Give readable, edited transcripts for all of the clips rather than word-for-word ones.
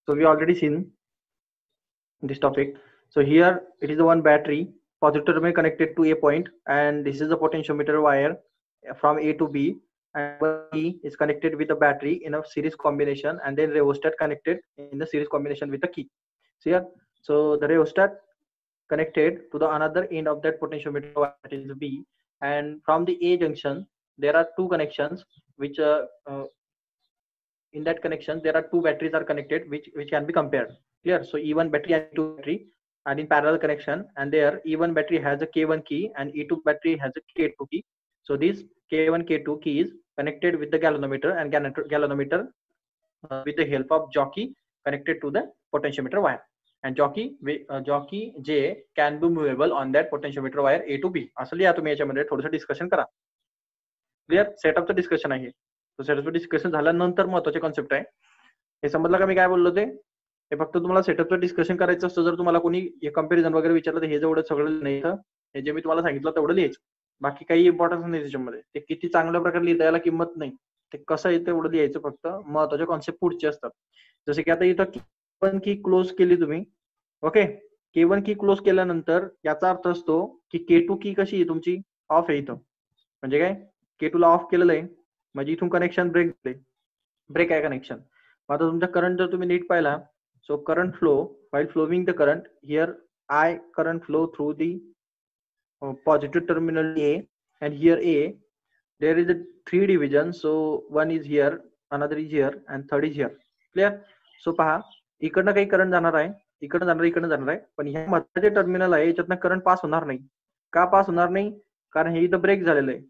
So we already seen this topic. So here it is the one battery, positive terminal connected to a point, and this is the potentiometer wire from A to B, and E is connected with the battery in a series combination, and then rheostat connected in the series combination with the key. See here, so the rheostat connected to the another end of that potentiometer wire, that is B, and from the A junction there are two connections which in that connection there are two batteries are connected which can be compared. Clear? So E1 battery and E2 battery are in parallel connection, and there E1 battery has a K1 key and E2 battery has a K2 key. So this K1 K2 key is connected with the galvanometer, and galvanometer with the help of jockey connected to the potentiometer wire, and jockey J can be movable on that potentiometer wire A to B. असं लिहा तुम्ही याच्यामध्ये थोडंसं discussion करा. Clear? सेटअपचं discussion आहे. तो सेटअपचं discussion झाल्यानंतर महत्वाचे कॉन्सेप्ट आहे. हे समजलं का मी काय बोललो ते? हे फक्त तुम्हाला सेटअपचं डिस्कशन करायचं असतं. जर तुम्हाला कोणी हे कंपॅरिझन वगैरे विचारलं तर हे जेवढं सगळं नाही, हे जे मी तुम्हाला सांगितलं तेवढं लिहायचं. बाकी काही इम्पॉर्टन्स नाही त्याच्यामध्ये. ते किती चांगल्या प्रकारे लिहिता याला किंमत नाही. ते कसं आहे तेवढं लिहायचं फक्त. महत्वाचे कॉन्सेप्ट पुढचे असतात. जसे की आता इथं K1 की क्लोज केली तुम्ही. ओके, K1 की क्लोज केल्यानंतर याचा अर्थ असतो की K2 की कशी आहे तुमची ऑफ आहे इथं. म्हणजे काय, K2 ला ऑफ केलेलं आहे म्हणजे इथून कनेक्शन ब्रेक आहे कनेक्शन. आता तुमचा करंट जर तुम्ही नीट पाहिला, so current flow while flowing the current here, I current flow through the positive terminal A, and here A there is a 3 divisions. So one is here, another is here, and third is here. Clear? So पहा, इकडनं काही current जाणार आहे, इकडनं जाणार आहे, पण ह्या मधलं जे टर्मिनल आहे याच्यातनं करंट पास होणार नाही. का पास होणार नाही? कारण हे इथं ब्रेक झालेलं आहे.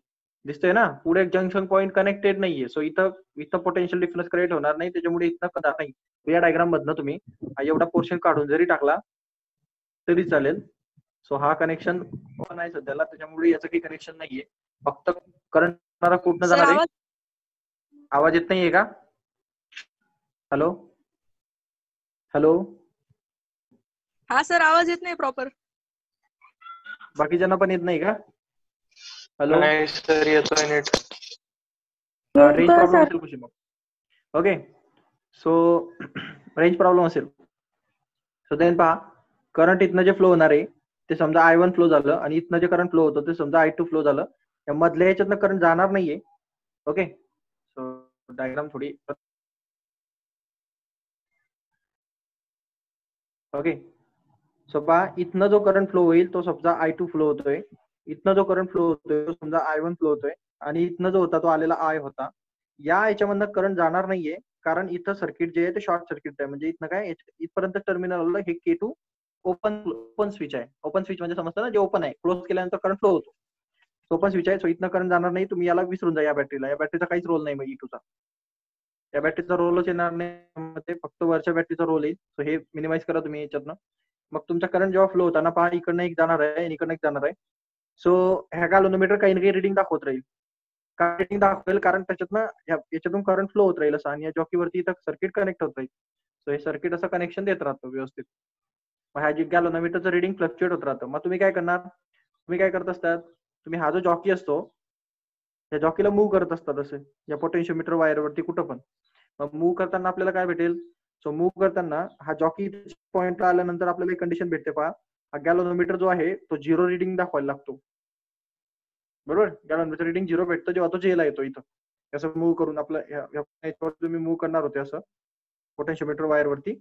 दिसतंय ना, पुढे जंक्शन पॉईंट कनेक्टेड नाहीये. सो इथं पोटेन्शियल डिफरन्स क्रिएट होणार नाही, त्याच्यामुळे इथं जाणार नाही. या डायग्राम मधनं तुम्ही एवढा पोर्शन काढून जरी टाकला तरी चालेल. सो हा कनेक्शन नाही सध्याला, त्याच्यामुळे याचं काही कनेक्शन नाहीये. फक्त करंट कुठनं जाणार आहे? आवाज येत नाहीये का? हॅलो हॅलो, हा सर, आवाज येत नाही प्रॉपर. बाकीच्यांना पण येत नाही का? हॅलो सर, येतोय नीट. रेंज प्रॉब्लेम असेल कुठे मग. ओके, सो रेंज प्रॉब्लेम असेल. सो देन पहा, करंट इथनं जे फ्लो होणार आहे ते समजा I1 फ्लो झालं, आणि इथनं जे करंट फ्लो होतं ते समजा I2 फ्लो झालं. या मधल्या याच्यातनं करंट जाणार नाहीये. ओके, सो डायग्राम थोडी ओके. सो पहा, इथनं जो करंट फ्लो होईल तो समजा I2 फ्लो होतोय, इथनं जो करंट फ्लो होतोय तो समजा I1 फ्लो होतोय, आणि इथनं जो होता तो आलेला I होता. या याच्यामधनं करंट जाणार नाहीये, कारण इथं सर्किट जे आहे ते शॉर्ट सर्किट आहे. म्हणजे इथनं काय, इथपर्यंत टर्मिनल आलं, हे K2 ओपन स्विच आहे. ओपन स्विच म्हणजे समजतं ना, जे ओपन आहे, क्लोज केल्यानंतर करंट फ्लो होतो. ओपन स्विच आहे, सो इथनं करंट जाणार नाही. तुम्ही याला विसरून जा, या बॅटरीचा काहीच रोल नाही. मग E2चा या बॅटरीचा रोलच येणार नाही, फक्त वरच्या बॅटरीचा रोल येईल. सो हे मिनिमाइज करा तुम्ही याच्यातनं. मग तुमचा करंट जेव्हा फ्लो होताना पहा, इकडनं एक जाणार आहे आणि इकडनं एक जाणार आहे. सो ह्या गॅल्व्हनोमीटर काही ना काही रिडिंग दाखवत राहील. काय रिडिंग दाखवेल? कारण त्याच्यातनं याच्यातून करंट फ्लो होत राहील असं, आणि या जॉकीवरती इथं सर्किट कनेक्ट होत राहील. सो हे सर्किट असं कनेक्शन देत राहतं व्यवस्थित. मग ह्या जे गॅल्व्हनोमीटरचं रिडिंग फ्लक्च्युएट होत राहतं. मग तुम्ही काय करणार? तुम्ही काय करत असतात? तुम्ही हा जो जॉकी असतो त्या जॉकीला मूव्ह करत असतात असं या पोटेन्शियोमीटर वायरवरती कुठं पण. मग मूव्ह करताना आपल्याला काय भेटेल? सो मूव्ह करताना हा जॉकी पॉइंटला आल्यानंतर आपल्याला एक कंडिशन भेटते. पहा, हा गॅल्व्हनोमीटर जो आहे तो 0 रिडिंग दाखवायला लागतो. बरोबर, गॅल्व्हनोमीटर रिडिंग 0 भेटतो जेव्हा तो जेला येतो. इथं असं मूव्ह करून आपलं याच्यावर तुम्ही मूव्ह करणार होते असं पोटेन्शियोमीटर वायरवरती,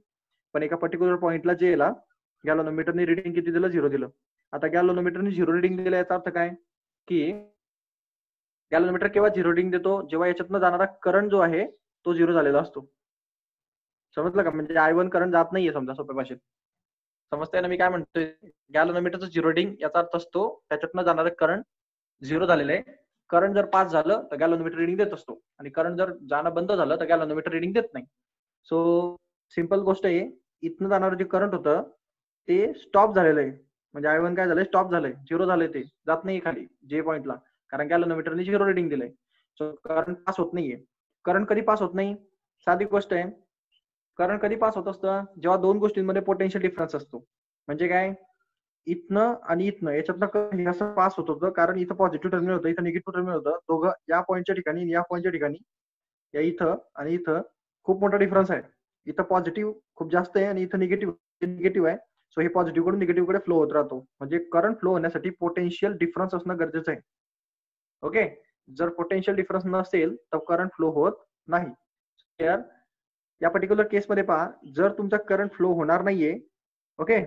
पण एका पर्टिक्युलर पॉइंटला जेला गॅल्व्हनोमीटरने रिडिंग किती दिलं? 0 दिलं. आता गॅल्व्हनोमीटरने 0 रिडिंग दिलं, याचा अर्थ काय की गॅल्व्हनोमीटर केव्हा 0 रिडिंग देतो? जेव्हा याच्यातनं जाणारा करंट जो आहे तो 0 झालेला असतो. समजलं का? म्हणजे I1 करंट जात नाहीये समजा, सोप्या भाषेत. समजतंय ना मी काय म्हणतोय? गॅल्व्हनोमीटरचं 0 रिडिंग याचा अर्थ असतो त्याच्यातनं जाणारं करंट 0 झालेलं आहे. करंट जर पास झालं तर गॅल्व्हनोमीटर रिडिंग देत असतो, आणि करंट जर जाणं बंद झालं तर गॅल्व्हनोमीटर रिडिंग देत नाही. सो सिंपल गोष्ट आहे, इथनं जाणारं जे करंट होतं ते स्टॉप झालेलं आहे. म्हणजे I1 काय झालंय? स्टॉप झालंय, 0 झालंय, ते जात नाही खाली जे पॉइंटला, कारण गॅल्व्हनोमीटरने 0 रिडिंग दिलंय. सो करंट पास होत नाहीये. करंट कधी पास होत नाही? साधी गोष्ट आहे. करंट कधी पास होत असतं? जेव्हा दोन गोष्टींमध्ये पोटेन्शियल डिफरन्स असतो. म्हणजे काय, इथनं आणि इथनं याच्यातनं असं पास होत होतं, कारण इथं पॉझिटिव्ह टर्मिनल होतं, इथं निगेटिव्ह टर्मिनल होतं. दोघं या पॉईंटच्या ठिकाणी, या पॉईंटच्या ठिकाणी, या इथं आणि इथं खूप मोठा डिफरन्स आहे. इथं पॉझिटिव्ह खूप जास्त आहे आणि इथं निगेटिव्ह आहे. सो हे पॉझिटिव्ह कडून निगेटिव्ह कडे फ्लो होत राहतो. म्हणजे करंट फ्लो होण्यासाठी पोटेन्शियल डिफरन्स असणं गरजेचं आहे. ओके, जर पोटेन्शियल डिफरन्स नसेल तर करंट फ्लो होत नाही. या पर्टिक्युलर केसमध्ये पहा, जर तुमचा करंट फ्लो होणार नाहीये, ओके,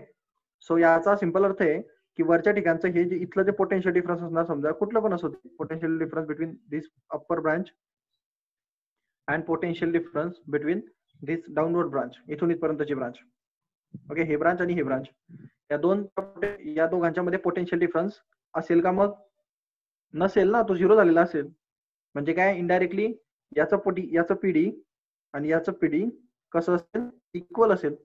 सो याचा सिंपल अर्थ आहे की वरच्या ठिकाणचं हे जे इथलं जे पोटेन्शियल डिफरन्स असणार, समजा कुठलं पण असो, potential difference between this upper branch and potential difference between this downward branch, इथून इथपर्यंतची ब्रांच. ओके, हे ब्रांच आणि हे ब्रांच, या दोघांच्या मध्ये पोटेन्शियल डिफरन्स असेल का? मग नसेल ना, तो झिरो झालेला असेल. म्हणजे काय, इनडायरेक्टली याचं पीडी आणि याचं पीडी कसं असेल, इक्वल असेल.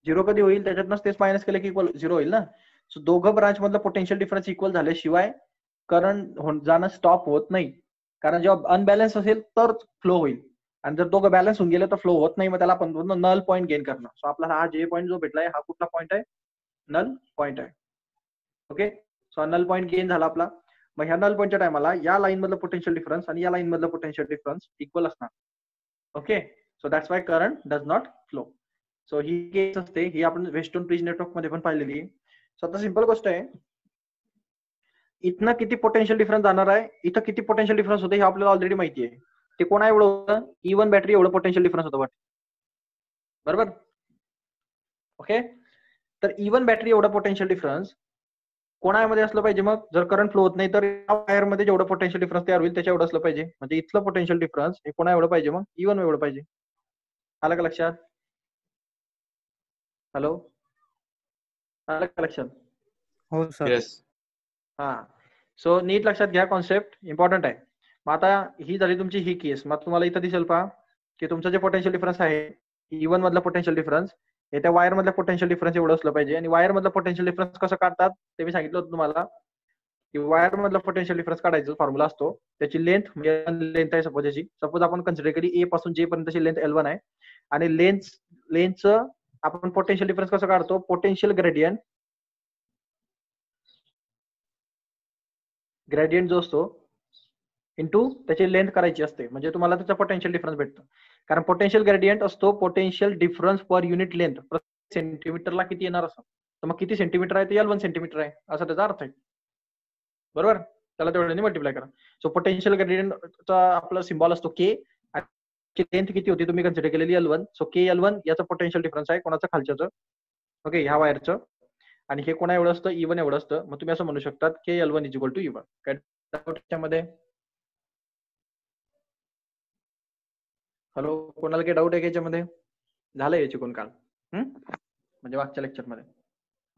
झिरो कधी होईल, त्याच्यातनंच तेच मायनस केलं की इक्वल झिरो होईल ना. सो दोघं ब्रांच मधलं पोटेन्शियल डिफरन्स इक्वल झाल्याशिवाय करंट जाणं स्टॉप होत नाही. कारण जेव्हा अनबॅलन्स असेल तर फ्लो होईल, आणि जर दोघं बॅलन्स होऊन गेले तर फ्लो होत नाही. मग त्याला आपण नल पॉईंट गेन करणं. सो आपल्याला हा जे पॉईंट जो भेटलाय हा कुठला पॉईंट आहे? नल पॉईंट आहे. Okay, so null point gain झाला आपला. मग ह्या नल पॉईंटच्या टायमाला या लाईन मधलं पोटेन्शियल डिफरन्स आणि या लाईन मधलं पोटेन्शियल डिफरन्स इक्वल असणार. Okay, so that's why current does not flow. So ही केस असते, ही आपण वेस्टर्न ब्रिज नेटवर्क मध्ये पण पाहिलेली. सो आता सिंपल गोष्ट आहे, इथनं किती पोटेन्शियल डिफरन्स जाणार आहे, इथं किती पोटेन्शियल डिफरन्स होते हे आपल्याला ऑलरेडी माहिती आहे. ते कोणा एवढं होतं? E1 बॅटरी एवढं पोटेन्शियल डिफरन्स होतं वाटतं, बरोबर? ओके, तर E1 बॅटरी एवढं पोटेन्शियल डिफरन्स कोणामध्ये असलं पाहिजे? मग जर करंट फ्लो होत नाही तर या वायर मध्ये जेवढं पोटेन्शियल डिफरन्स तयार होईल त्याच्या एवढं असलं पाहिजे. म्हणजे इथलं पोटेन्शियल डिफरन्स हे कोणा एवढं पाहिजे? मग E1 एवढं पाहिजे. आलं का लक्षात? हॅलो, आलं का लक्षात? हो सर. हा, सो नीट लक्षात घ्या, कॉन्सेप्ट इम्पॉर्टंट आहे. मग आता ही झाली तुमची ही केस. मग तुम्हाला इथं दिसेल पहा की तुमचं जे पोटेन्शियल डिफरन्स आहे, E1 मधला पोटेन्शियल डिफरन्स हे त्या वायर मधल्या पोटेन्शियल डिफरन्स एवढं असलं पाहिजे. आणि वायर मधला पोटेन्शियल डिफरन्स कसं काढतात ते मी सांगितलं होतं तुम्हाला, की वायर मधला पोटेन्शियल डिफरन्स काढायचा फॉर्म्युला असतो. त्याची लेंथ म्हणजे लेंथ आहे सपोज, याची सपोज आपण कन्सिडर केली ए पासून जे पर्यंतची लेंथ L1 आहे, आणि लेंथचं आपण पोटेन्शियल डिफरन्स कसं काढतो? पोटेन्शियल ग्रेडियंट जो असतो इंटू त्याची लेंथ करायची असते, म्हणजे तुम्हाला त्याचा पोटेन्शियल डिफरन्स भेटतो. कारण पोटेन्शियल ग्रेडियंट असतो potential difference per unit length. प्रत्येक सेंटीमीटरला किती येणार असं, तर मग किती सेंटीमीटर आहे? ते L1 सेंटीमीटर आहे असं त्याचा अर्थ आहे, बरोबर? त्याला तेवढ्याने मल्टिप्लाय करा. सो पोटेन्शियल ग्रेडियंटचा आपला सिम्बॉल असतो K, आणि लेंथ किती होती तुम्ही कन्सिडर केलेली L1. सो K L1 याचं पोटेन्शियल डिफरन्स आहे कोणाचं? खालच्याचं. ओके, ह्या वायरचं. आणि हे कोणा एवढं असतं? E1 एवढं असतं. मग तुम्ही असं म्हणू शकतात KL1 is equal to E1. काय त्याच्यामध्ये? हॅलो, कोणाला काही डाऊट आहे का याच्यामध्ये? झालं याची कोण काल म्हणजे मागच्या लेक्चर मध्ये?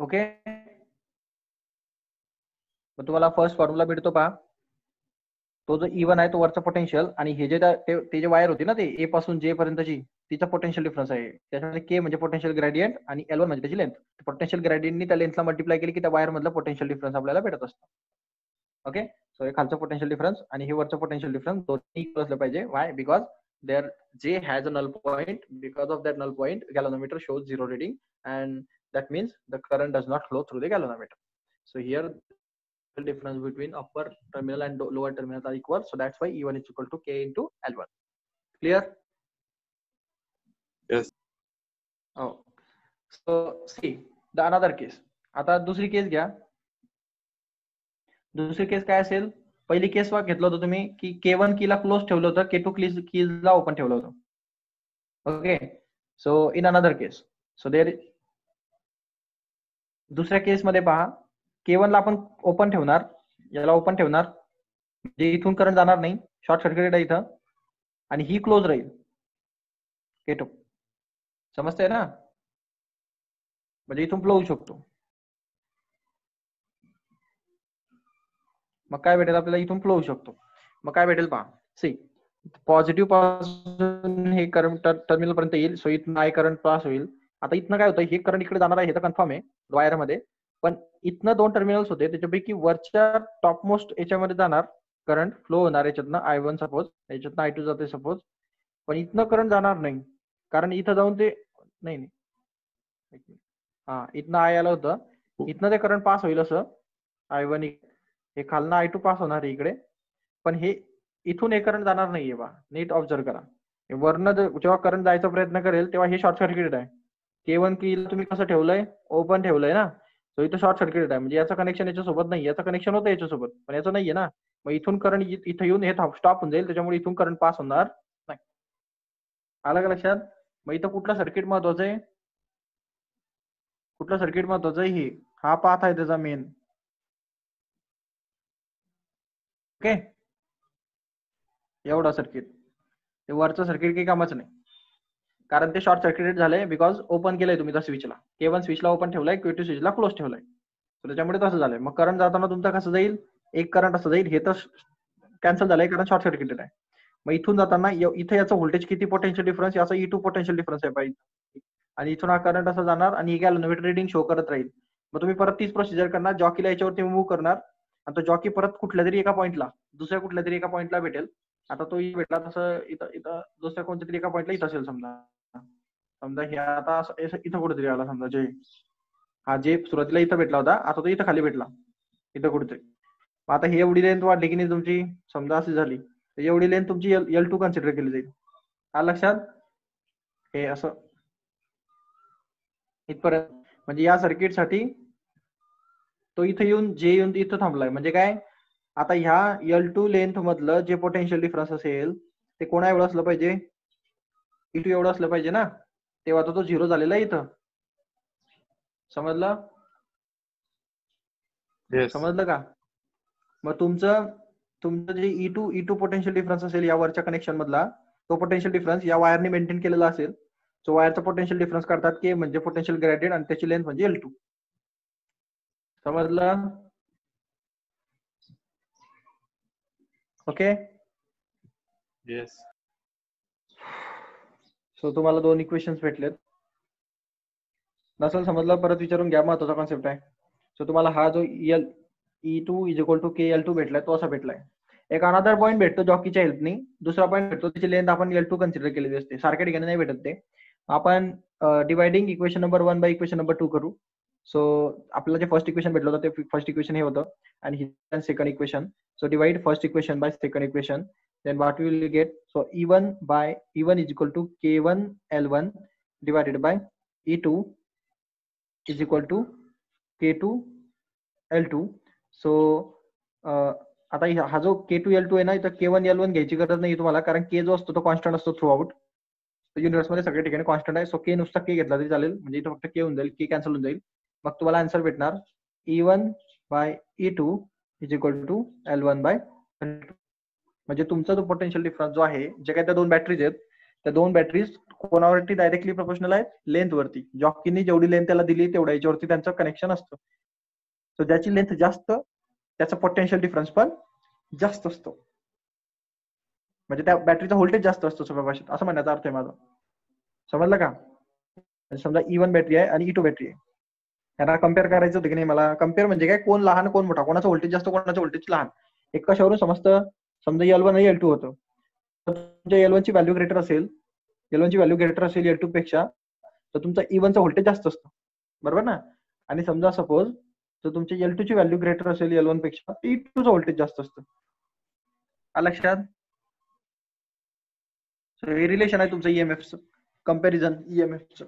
ओके, मग तुम्हाला फर्स्ट फॉर्म्युला भेटतो पहा. तो जो E1 आहे तो वरचा पोटेन्शियल, आणि हे जे ते जे वायर होती ना ते ए पासून जे पर्यंतची, तिचा पोटेन्शियल डिफरन्स आहे. त्याच्यामध्ये K म्हणजे पोटेन्शियल ग्रेडियंट आणि L1 म्हणजे त्याची लेंथ. पोटेन्शियल ग्रेडियंटनी त्या लेंथला मल्टिप्लाय केली की त्या वायर मधला पोटेन्शियल डिफरन्स आपल्याला भेटत असतो. ओके, सो हे खालचं पोटेन्शियल डिफरन्स आणि हे वरचं पोटेन्शियल डिफरन्स दोन्ही इक्वल असलं पाहिजे. Why? Because there J has a null point. Because of that null point, galvanometer shows zero reading, and that means the current does not flow through the galvanometer. So here the difference between upper terminal and lower terminal are equal. So that's why E1 is equal to K into L1. Clear? Yes. Oh, so see the another case. आता दुसरी केस घ्या. दुसरी केस काय असेल? पहिली केस घेतलं होतं तुम्ही की K1 कीला क्लोज ठेवलं होतं, K2 कीला ओपन ठेवलं होतं. Okay, so in another case, so there दुसऱ्या केस मध्ये पहा, K1 ला आपण ओपन ठेवणार, याला ओपन ठेवणार, म्हणजे इथून करंट जाणार नाही, शॉर्ट सर्किटेड आहे इथं, आणि ही क्लोज राहील K2. समजतंय ना? म्हणजे इथून फ्लो होऊ शकतो. मग काय भेटेल आपल्याला? इथून फ्लो होऊ शकतो. मग काय भेटेल पहा, सी पॉझिटिव्ह पासून हे करंट टर्मिनल पर्यंत येईल. सो इथून I करंट पास होईल. आता इथनं काय होतं, हे करंट इकडे जाणार आहे हे तर कन्फर्म आहे वायर मध्ये, पण इथनं दोन टर्मिनल्स होते, त्याच्यापैकी वरच्या टॉपमोस्ट याच्यामध्ये जाणार करंट फ्लो होणार, याच्यातनं I1 सपोज, याच्यातनं I2 जाते सपोज, पण इथनं करंट जाणार नाही, कारण इथं जाऊन ते नाही हा इथनं I आलं होतं, इथनं ते करंट पास होईल असं I1, हे खालनं I2 पास होणार आहे इकडे, पण हे इथून हे करंट जाणार नाहीये बा. नीट ऑब्झर्व करा, वरनं जेव्हा करंट जायचा प्रयत्न करेल तेव्हा हे शॉर्ट सर्किटेड आहे. K1 कीला तुम्ही कसं ठेवलंय, ओपन ठेवलंय ना, तो इथं शॉर्ट सर्किटेड आहे. म्हणजे याचं कनेक्शन याच्यासोबत नाही, याचं कनेक्शन होतं याच्यासोबत, पण याचं नाहीये ना. मग इथून करंट इथं येऊन हे स्टॉप होऊन जाईल, त्याच्यामुळे इथून करंट पास होणार नाही. आलं का लक्षात? मग इथं कुठलं सर्किट महत्वाचं आहे, कुठलं सर्किट महत्वाचं आहे, हे हा पाथ आहे त्याचा मेन. ओके, एवढा सर्किट, ते वरचं सर्किट काही कामाचं नाही, कारण ते शॉर्ट सर्किटेड झालंय बिकॉज ओपन केलंय तुम्ही त्या स्विचला. K1 स्विचला ओपन ठेवलाय, Q2 स्विचला क्लोज ठेवलाय, त्याच्यामुळे तसं झालंय. मग करंट जाताना तुमचा कसं जाईल, एक करंट असं जाईल, हे तर कॅन्सल झालंय कारण शॉर्ट सर्किटेड आहे. मग इथून जाताना इथे याचं व्होल्टेज किती पोटेन्शियल डिफरन्स, याचा E2 पोटेन्शियल डिफरन्स आहे पाहिजे, आणि इथून हा करंट असा जाणार आणि गॅल्व्हनोमीटर रिडिंग शो करत राहील. मग तुम्ही परत तीच प्रोसिजर करणार, जॉकीला याच्यावरती मूव्ह करणार, आणि तो जॉकी परत कुठल्या तरी एका पॉइंटला, दुसऱ्या कुठल्या तरी एका पॉइंटला भेटेल. आता तो भेटला तसं इथं इथं दुसऱ्या कोणत्या तरी एका पॉइंटला इथं असेल समजा. समजा हे आता इथं कुठेतरी आला, समजा जे हा जे सुरुवातीला इथं भेटला होता, आता तो इथं खाली भेटला इथं कुठेतरी. आता ही एवढी लेंथ वाढली की नाही तुमची, समजा अशी झाली, तर एवढी लेंथ तुमची L2 कन्सिडर केली जाईल. हा लक्षात, हे असं इथपर्यंत. म्हणजे या सर्किटसाठी तो इथं येऊन इथं थांबलाय. म्हणजे काय, आता ह्या L2 लेंथ मधलं जे पोटेन्शियल डिफरन्स असेल ते कोणा एवढं असलं पाहिजे, E2 एवढं असलं पाहिजे ना, तेव्हा तो झिरो झालेला आहे इथं. समजलं? समजलं का? मग तुमचं जे E2 पोटेन्शियल डिफरन्स असेल या वरच्या कनेक्शन मधला, तो पोटेन्शियल डिफरन्स या वायरने मेंटेन केलेला असेल. सो वायरचा पोटेन्शियल डिफरन्स काढतात K म्हणजे पोटेन्शियल ग्रेडियंट, आणि त्याची लेंथ म्हणजे L2. समजलं? ओके. येस. सो तुम्हाला 2 इक्वेशन्स भेटलेत. नसेल समजलं परत विचारून घ्या, महत्वाचा कॉन्सेप्ट आहे. सो तुम्हाला हा जो E2 is equal to KL2 भेटलाय, तो असा भेटलाय. एक अनदर पॉईंट भेटतो जॉकीच्या हेल्पनी, दुसरा पॉईंट भेटतो त्याची लेंथ आपण L2 कन्सिडर केलेली असते. सारख्या ठिकाणी नाही भेटत ते. आपण dividing equation number 1 by equation number 2 करू. सो आपल्याला जे फर्स्ट इक्वेशन भेटलं होतं ते फर्स्ट इक्वेशन हे होतं, आणि ही second equation. So divide first equation by second equation, then what we will get, so E1 is equal to K1 L1 divided by E2 is equal to K2 L2. so आता हा जो K2 L2 आहे ना, इथं K1 L1 घ्यायची गरज नाही तुम्हाला, कारण K जो असतो तो कॉन्स्टंट असतो थ्रू आउट. युनिव्हर्स मध्ये सगळ्या ठिकाणी कॉन्स्टंट आहे. सो K नुसता K घेतला तरी चालेल, म्हणजे इथं फक्त K होऊन जाईल, K कॅन्सल होऊन जाईल. मग तुम्हाला आन्सर भेटणार E1 by E2 is equal to L1 by L2. म्हणजे तुमचा जो पोटेन्शियल डिफरन्स जो आहे, जे काही त्या दोन बॅटरीज आहेत, त्या दोन बॅटरीज कोणावरती डायरेक्टली प्रोपोर्शनल आहेत, लेंथ वरती. जॉकीने जेवढी लेंथ त्याला दिली तेवढ्या याच्यावरती त्यांचं कनेक्शन असतं. सो ज्याची लेंथ जास्त त्याचा पोटेन्शियल डिफरन्स पण जास्त असतो, म्हणजे त्या बॅटरीचा व्होल्टेज जास्त असतो सोप्या भाषेत, असं म्हणण्याचा अर्थ आहे माझा. समजलं का? समजा E1 बॅटरी आहे आणि E2 बॅटरी आहे, यांना कम्पेअर करायचं होतं की नाही मला. कम्पेअर म्हणजे काय, कोण लहान कोण मोठा, कोणाचं व्होल्टेज जास्त कोणाचं व्होल्टेज लहान, एक कशावरून समजतं. समजा L1 आणि L2 होतं, तर तुमच्या L1 ची व्हॅल्यू ग्रेटर असेल, L2 पेक्षा, तर तुमचा E1 चा व्होल्टेज जास्त असतो, बरोबर ना. आणि समजा सपोज तर तुमच्या L2 ची व्हॅल्यू ग्रेटर असेल L1 पेक्षा, E2 चा व्होल्टेज जास्त असतं. लक्षात? हे रिलेशन आहे तुमचं EMFचं, कंपॅरिझन EMFचं.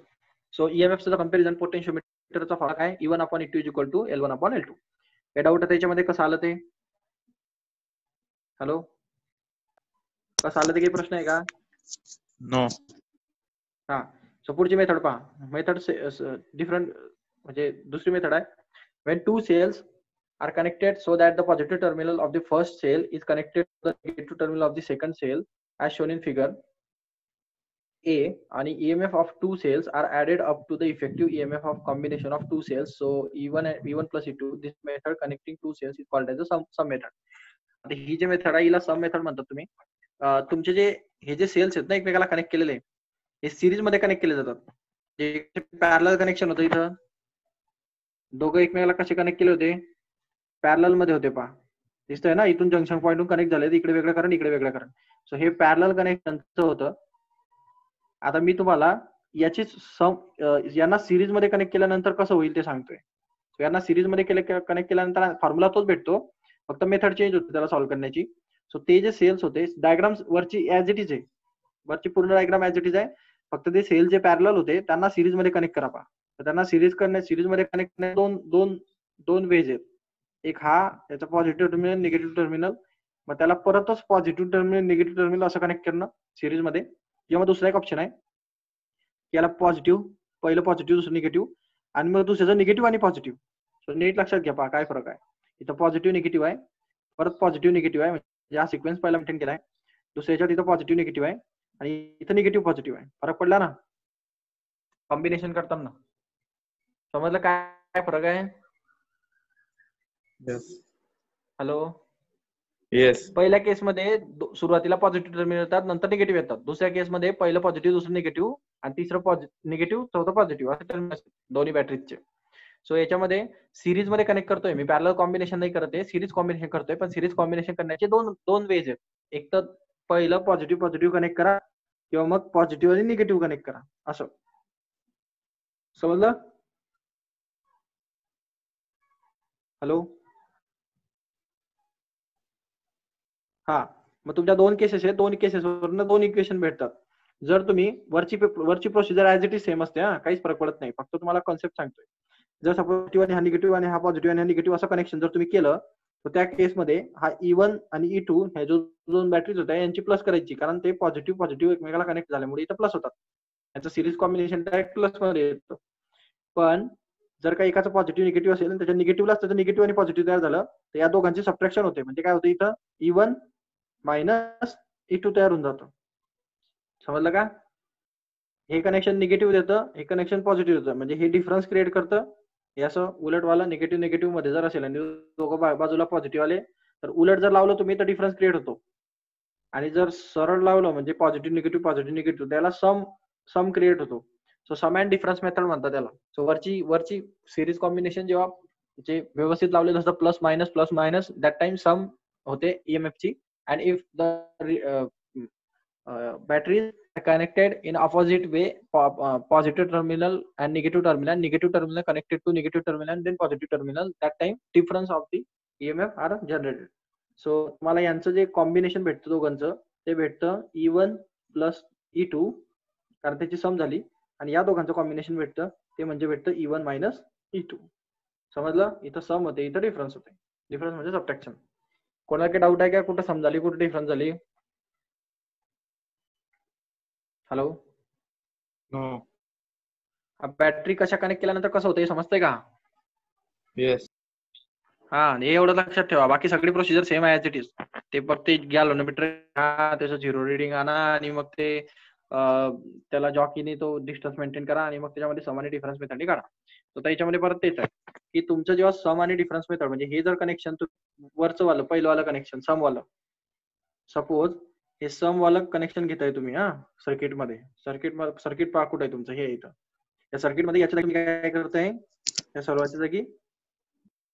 सो EMFचं कंपॅरिझन पोटेन्शियोमीटरचा फरक आहे E1 upon E2 is equal to L1 upon L2. हे डाऊट आहे त्याच्यामध्ये, कसं आलं ते? हॅलो, कसं आलं ते, काही प्रश्न आहे का? नो. हा. सो पुढची मेथड पहा. मेथड डिफरंट, म्हणजे दुसरी मेथड आहे. when two cells are connected so that the positive terminal of the first cell is connected to the negative terminal of the second cell as shown in figure A, and EMF of two cells are added up to the effective EMF of combination of two cells. So E1 plus E2, this method connecting two cells is called as the sum method. आता ही जी method आहे हिला सम method म्हणतात तुम्ही. तुमचे जे हे जे cells आहेत ना एकमेकाला कनेक्ट केलेले, हे सिरीज मध्ये कनेक्ट केले जातात. जे पॅरलल कनेक्शन होतं, इथं दोघं एकमेकाला कसे कनेक्ट केले होते, पॅरलल मध्ये होते. पहा दिसतंय ना, इथून जंक्शन पॉइंटून कनेक्ट झाले, इकडे वेगळं करंट, इकडे वेगळं करंट. सो हे पॅरलल कनेक्शनचं होतं. आता मी तुम्हाला याची यांना सिरीज मध्ये कनेक्ट केल्यानंतर कसं होईल ते सांगतोय. यांना सिरीज मध्ये कनेक्ट केल्यानंतर फॉर्म्युला तोच भेटतो, फक्त मेथड चेंज होते त्याला सॉल्व्ह करण्याची. सो ते जे सेल्स होते, डायग्राम्स वरची ऍज इट इज आहे, वरची पूर्ण डायग्राम ऍज इट इज आहे, फक्त ते सेल जे पॅरलल होते त्यांना सिरीज मध्ये कनेक्ट करा. तर त्यांना सिरीज मध्ये कनेक्ट करणे दोन वेज आहेत. एक हा याचा पॉझिटिव्ह टर्मिनल निगेटिव्ह टर्मिनल, मग त्याला परतच पॉझिटिव्ह टर्मिनल निगेटिव्ह टर्मिनल असं कनेक्ट करणं सिरीज मध्ये. किंवा दुसरा एक ऑप्शन आहे की याला पॉझिटिव्ह, पहिलं पॉझिटिव्ह दुसरं निगेटिव्ह, आणि मग दुसऱ्याचं निगेटिव्ह आणि पॉझिटिव्ह. सो नीट लक्षात घ्या पहा काय फरक आहे. इथं पॉझिटिव्ह निगेटिव्ह आहे, परत पॉझिटिव्ह निगेटिव्ह आहे, म्हणजे हा सिक्वेन्स पहिला मेंटेन केलाय. दुसऱ्याच्यात इथं पॉझिटिव्ह निगेटिव्ह आहे आणि इथं निगेटिव्ह पॉझिटिव्ह आहे. फरक पडला ना कॉम्बिनेशन करताना? समजलं काय फरक आहे? Yes. हॅलो. Yes. पहिल्या केसमध्ये सुरुवातीला पॉझिटिव्ह टर्मिनल येतात, नंतर निगेटिव्ह येतात. दुसऱ्या केसमध्ये पहिलं पॉझिटिव्ह दुसरं निगेटिव्ह आणि तिसरं निगेटिव्ह चौथं पॉझिटिव्ह असे टर्मिनल दोन्ही बॅटरीजचे. सो याच्यामध्ये सिरीज मध्ये कनेक्ट करतोय मी, पॅरलल कॉम्बिनेशन नाही करत आहे, सिरीज कॉम्बिनेशन करतोय. पण सिरीज कॉम्बिनेशन करण्याचे दोन वेज आहेत. एक तर पहिलं पॉझिटिव्ह कनेक्ट करा किंवा मग पॉझिटिव्ह आणि निगेटिव्ह कनेक्ट करा असं. समजलं? हॅलो. हा, मग तुमच्या दोन केसेस आहेत, दोन केसेसवरून दोन इक्वेशन भेटतात. जर तुम्ही वरची procedure as it is same असते, हा काहीच फरक पडत नाही, फक्त तुम्हाला कॉन्सेप्ट सांगतोय. जर सपोज आणि हा निगेटिव्ह आणि हा पॉझिटिव्ह आणि हा निगेटिव्ह असं कनेक्शन जर तुम्ही केलं, तर त्या केसमध्ये हा E1 आणि E2 ह्या जो दोन बॅटरीज होत्या यांची प्लस करायची, कारण ते पॉझिटिव्ह एकमेकाला कनेक्ट झाल्यामुळे इथं प्लस होतात. याचं सिरीज कॉम्बिनेशन डायरेक्ट प्लस मध्ये येतं. पण जर का एकाचं पॉझिटिव्ह निगेटिव्ह असेल आणि त्याच्या निगेटिव्हलाच त्याचं निगेटिव्ह आणि पॉझिटिव्ह तयार झालं, तर या दोघांची सबट्रॅक्शन होते. म्हणजे काय होतं, इथं E1 मायनस E2 तयार होऊन जातं. समजलं का? हे कनेक्शन निगेटिव्ह देतं, हे कनेक्शन पॉझिटिव्ह देतं, म्हणजे हे डिफरन्स क्रिएट करतं. हे असं उलटवाला निगेटिव्ह मध्ये जर असेल आणि दोघं बाजूला पॉझिटिव्ह आले, तर उलट जर लावलं तुम्ही तर डिफरन्स क्रिएट होतो. आणि जर सरळ लावलं म्हणजे पॉझिटिव्ह निगेटिव्ह त्याला सम क्रिएट होतो. So sum and difference method म्हणतात त्याला. सो वरची सिरीज कॉम्बिनेशन जेव्हा जे व्यवस्थित लावलेलं असतं प्लस मायनस दॅट टाइम सम होते ईएमएफ ची. And if the batteries are connected in opposite way, positive terminal and negative terminal connected to negative terminal and then positive terminal, that time difference of the EMF are generated. So तुम्हाला यांचं जे combination भेटतं दोघांचं ते भेटतं E1 plus E2, कारण त्याची सम झाली, आणि या दोघांचं कॉम्बिनेशन भेटतं ते म्हणजे भेटतं E1 मायनस E2. समजलं? इथं सम होते, इथं डिफरन्स होते. डिफरन्स म्हणजे सबट्रॅक्शन. कोणाला काही डाऊट आहे का? कुठं सम झाली, कुठे डिफरन्स झाली? हॅलो. No. बॅटरी कशा कनेक्ट केल्यानंतर कसं होतं हे समजतंय का? Yes. हा, हे एवढं लक्षात ठेवा. बाकी सगळी प्रोसिजर सेम आहे ऍज इट इज. ते फक्त गॅल्व्हनोमीटर त्याचं झिरो रिडिंग आणा आणि मग ते त्याला जॉकीने तो डिस्टन्स मेंटेन करा आणि मग त्याच्यामध्ये सम आणि डिफरन्स मेथड काढा. तर त्याच्यामध्ये परत तेच आहे की तुमचं जेव्हा सम आणि डिफरन्स मेथड म्हणजे हे जर कनेक्शन वरचं वालं पहिलं वालं कनेक्शन सम वालं, सपोज हे सम वालं कनेक्शन घेताय तुम्ही हा सर्किटमध्ये. सर्किट पहा कुठे आहे तुमचं, हे इथं या सर्किटमध्ये. याच्या जागी काय करताय, या सर्वांच्या जागी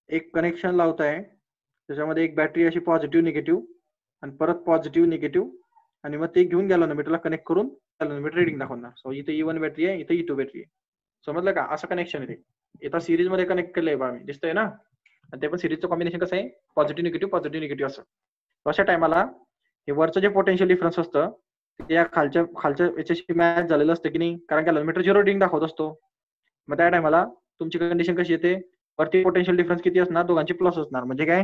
एक कनेक्शन लावताय, त्याच्यामध्ये एक बॅटरी अशी पॉझिटिव्ह निगेटिव्ह आणि परत पॉझिटिव्ह निगेटिव्ह, आणि मग ते घेऊन गॅल्व्हनोमीटरला कनेक्ट करून गॅल्व्हनोमीटर रिडिंग दाखवणार. सो इथे E1 बॅटरी आहे, इथे E2 बॅटरी आहे. समजलं का? असं कनेक्शन आहे ते. इथं सिरीज मध्ये कनेक्ट केलंय बा मी, दिसतंय ना? आणि ते पण सिरीजचं कॉम्बिनेशन कसं आहे, पॉझिटिव्ह निगेटिव्ह असं. अशा टायमाला हे वरचं जे पोटेन्शियल डिफरन्स असतं ते या खालच्या याच्याशी मॅच झालेलं असतं की नाही, कारण गॅल्व्हनोमीटर झिरो रिडिंग दाखवत असतो. मग त्या टायमाला तुमची कंडिशन कशी येते, वरती पोटेन्शियल डिफरन्स किती असणार, दोघांची प्लस असणार. म्हणजे काय,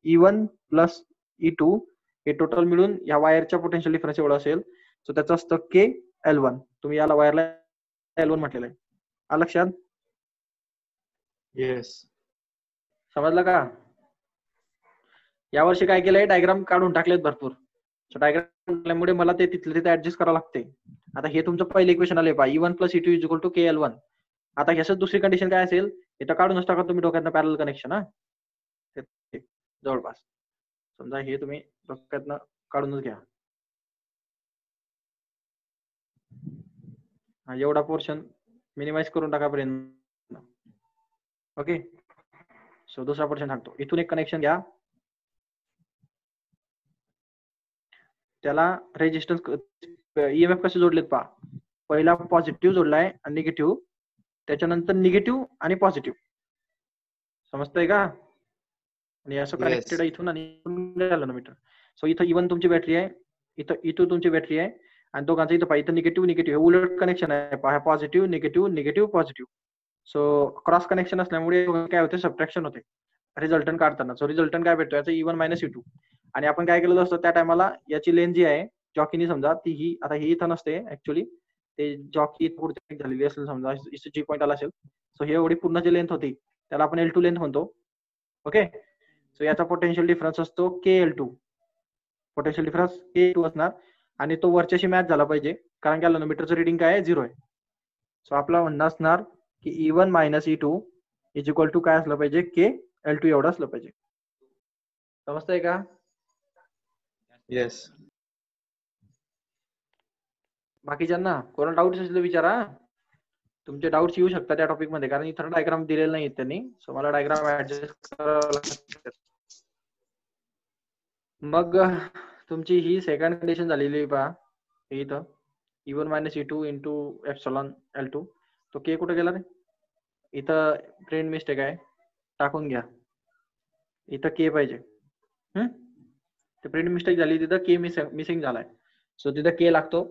E1 प्लस E2 हे टोटल मिळून या वायरच्या पोटेन्शियल डिफरन्स एवढं असेल. सो त्याचं असतं KL1. तुम्ही याला वायरला L1 म्हटलेलं आहे. लक्षात? Yes. समजलं का? यावर्षी काय केलंय, डायग्राम काढून टाकलेत भरपूर. डायग्राम मला ते तिथे ऍडजस्ट करावं लागते. आता हे तुमचं पहिलं इक्वेशन आले पहा, E1 plus E2 is equal to KL1. आता ह्याच दुसरी कंडिशन काय असेल, इथं काढूनच टाका तुम्ही डोक्यातनं पॅरलल कनेक्शन. हा जवळपास समजा हे तुम्ही डोक्यातनं काढूनच घ्या. हा एवढा पोर्शन मिनिमाइज करून टाकापर्यंत. ओके. सो दुसरा पोर्शन सांगतो. इथून एक कनेक्शन घ्या, त्याला रेजिस्टन्स EMF कसे जोडलेत पहा. पहिला पॉझिटिव्ह जोडलाय आणि निगेटिव्ह, त्याच्यानंतर निगेटिव्ह आणि पॉझिटिव्ह. समजतंय का? आणि असं कनेक्टेड आहे इथून आणि गॅल्व्हनोमीटर. सो इथं E1 तुमची बॅटरी आहे, इथं E2 तुमची बॅटरी आहे, आणि दोघांचं इथं पाहिजे निगेटिव्ह निगेटिव्ह उलट कनेक्शन आहे पहा positive negative negative positive. So cross connection असल्यामुळे काय होते सबट्रॅक्शन होते रिझल्टंट काढताना. सो रिझल्टंट काय भेटतो याचं E1 मायनस E2. आणि आपण काय केलेलं असतं त्या टायमाला याची लेंथ जी आहे जॉकीनी समजा ती ही आता ही इथं नसते ऍक्च्युली ते जॉकी पुढे झालेली असेल समजा जी पॉईंट आला असेल. सो ही एवढी पूर्ण जी लेंथ होती त्याला आपण L2 लेंथ म्हणतो. ओके. सो याचा पोटेन्शियल डिफरन्स असतो KL2. पोटेन्शियल डिफरन्स K2 असणार आणि तो वरच्याशी मॅच झाला पाहिजे कारण की मीटरचं रिडिंग काय आहे 0 आहे. सो आपला म्हणणं असणार की E1 minus E2 is equal to काय असलं पाहिजे KL2 एवढं असलं पाहिजे. समजतंय का? Yes. बाकीच्यांना कोणाला डाऊट्स असले विचारा. तुमचे डाऊट्स येऊ शकतात त्या टॉपिक मध्ये कारण इथं डायग्राम दिलेला नाही त्यांनी. सो मला डायग्राम ऍडजस्ट करावं लागतं. मग तुमची ही सेकंड कंडिशन झालेली पहा इथं E1 minus E2 into epsilon L2. तो K कुठे गेला रे? इथं प्रिंट मिस्टेक आहे टाकून घ्या. इथं K पाहिजे. ते प्रिंट मिस्टेक झाली तिथं K मिसिंग झालाय. सो तिथं K लागतो.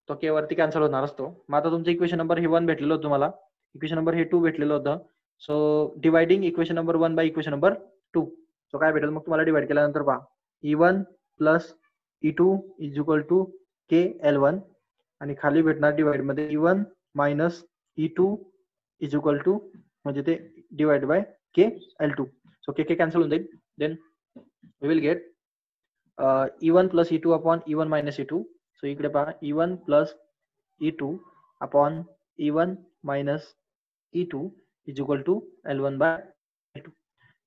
तो K वरती कॅन्सल होणार असतो. मग आता तुमचं इक्वेशन नंबर हे 1 भेटलेलं होतं तुम्हाला. इक्वेशन नंबर हे 2 भेटलेलं होतं. So dividing equation number 1 by equation number 2. So काय भेटेल मग तुम्हाला डिवाइड केल्यानंतर पहा E1 plus E2 is equal to KL1 आणि खाली भेटणार डिवाइड मध्ये E1 minus E2 is equal to म्हणजे ते divide by KL2. So K cancel होऊन जाईल. Then we will get E1 plus E2 upon E1 minus E2. So इकडे पहा E1 plus E2 upon E1 minus E2 is equal to L1 by L2.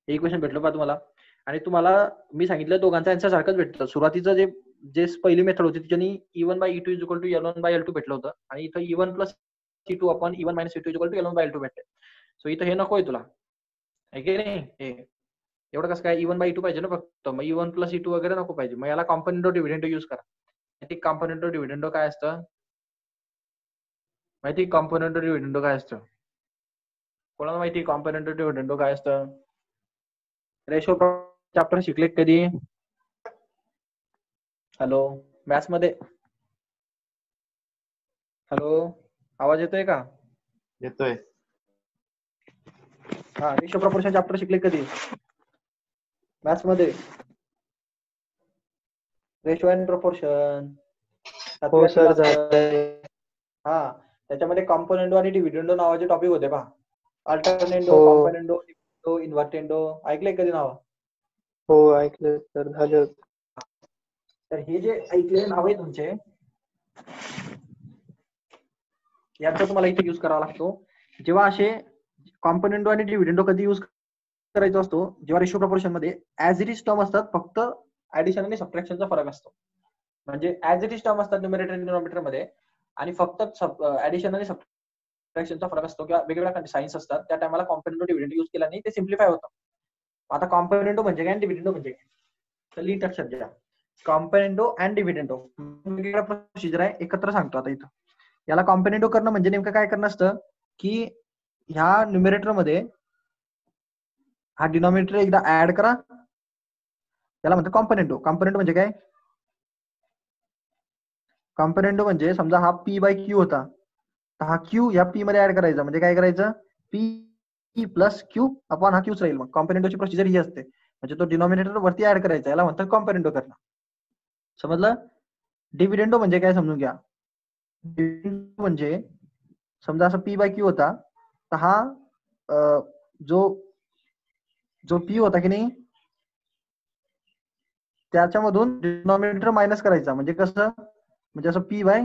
हे equation भेटलं पहा तुम्हाला. आणि तुम्हाला मी सांगितलं दोघांचा आन्सर सारखंच भेटतं. सुरुवातीचं जे पहिली मेथड होती त्याच्यानी E1 by E2 is equal to L1 by L2 भेटलं होतं आणि इथं E1 plus E2 upon E1 minus E2 is equal to L1 by L2 भेटले. सो इथं हे नकोय तुला आहे की नाही. हे एवढं कसं काय E1 बाय E2 पाहिजे ना फक्त. मग E1 प्लस E2 वगैरे नको पाहिजे. मग याला कॉम्पोनेंट डिव्हिडंड यूज करा. माहिती कॉम्पोनेंट डिव्हिडंड काय असतं? माहिती कॉम्पोनेंट डिव्हिडंड काय असतं? कोणाला माहिती कॉम्पोनेंट डिव्हिडंड काय असतं? रेशो चॅप्टर शिकले कधी? हॅलो मॅथ्स मध्ये? हॅलो आवाज येतोय का? येतोय. हा रेशो प्रपोर्शन चॅप्टर शिकले कधी मॅथ्स मध्ये? Ratio and proportion. हो सर. हा त्याच्यामध्ये कॉम्पोनेंडो आणि डिव्हिडंडो नावाचे टॉपिक होते पहा. अल्टरनेंडो, हो. कॉम्पोनेंडो, डिव्हिडंडो, इन्व्हर्टेंडो ऐकलंय कधी नाव? हो ऐकलं सर. झालं. तर हे जे ऐकलेले नाव आहे तुमचे याचा तुम्हाला इथे युज करावा लागतो. जेव्हा असे कॉम्पोनेंडो आणि डिव्हिडंडो कधी युज करायचा असतो जेव्हा रेशो प्रपोर्शन मध्ये ऍज इट इज टर्म असतात फक्त ऍडिशन आणि सबट्रॅक्शनचा फरक असतो. म्हणजे ऍज इट इज टर्म असतात न्यूमरेटर आणि डिनॉमिनेटर मध्ये आणि फक्त ऍडिशन आणि सबट्रॅक्शनचा फरक असतो किंवा वेगवेगळ्या सायन्स असतात त्या टायमाला कॉम्पोनेंडो डिव्हिडंडो युज केल्याने ते सिम्प्लिफाय होतं. आता कॉम्पोनेंडो म्हणजे काय डिव्हिडंडो म्हणजे काय तर लीट लक्षात घ्या. कॉम्पोनेंडो अँड डिव्हिडंडो वेगवेगळ्या प्रोसिजर आहे एकत्र सांगतो आता इथं. याला कॉम्पोनेंडो करणं म्हणजे नेमकं काय करणं असतं की ह्या न्यूमरेटर मध्ये हा डिनॉमिनेटर एकदा ऍड करा त्याला म्हणतात कॉम्पोनेंडो. कॉम्पोनेंडो म्हणजे काय? कॉम्पोनेंडो म्हणजे समजा हा P बाय Q होता तर हा Q या P मध्ये ऍड करायचा म्हणजे काय करायचं P प्लस Q अपॉन हा Qच राहील. मग कॉम्पोनेंडोची प्रोसिजर ही असते म्हणजे तो डिनॉमिनेटर वरती ऍड करायचा याला म्हणतात कॉम्पोनेंडो करणं. समजलं? डिव्हिडंडो म्हणजे काय समजून घ्या. डिव्हिडंडो म्हणजे समजा असं P बाय Q होता तर हा जो P होता की नाही त्याच्यामधून डिनॉमिनेटर मायनस करायचा म्हणजे कसं म्हणजे असं P by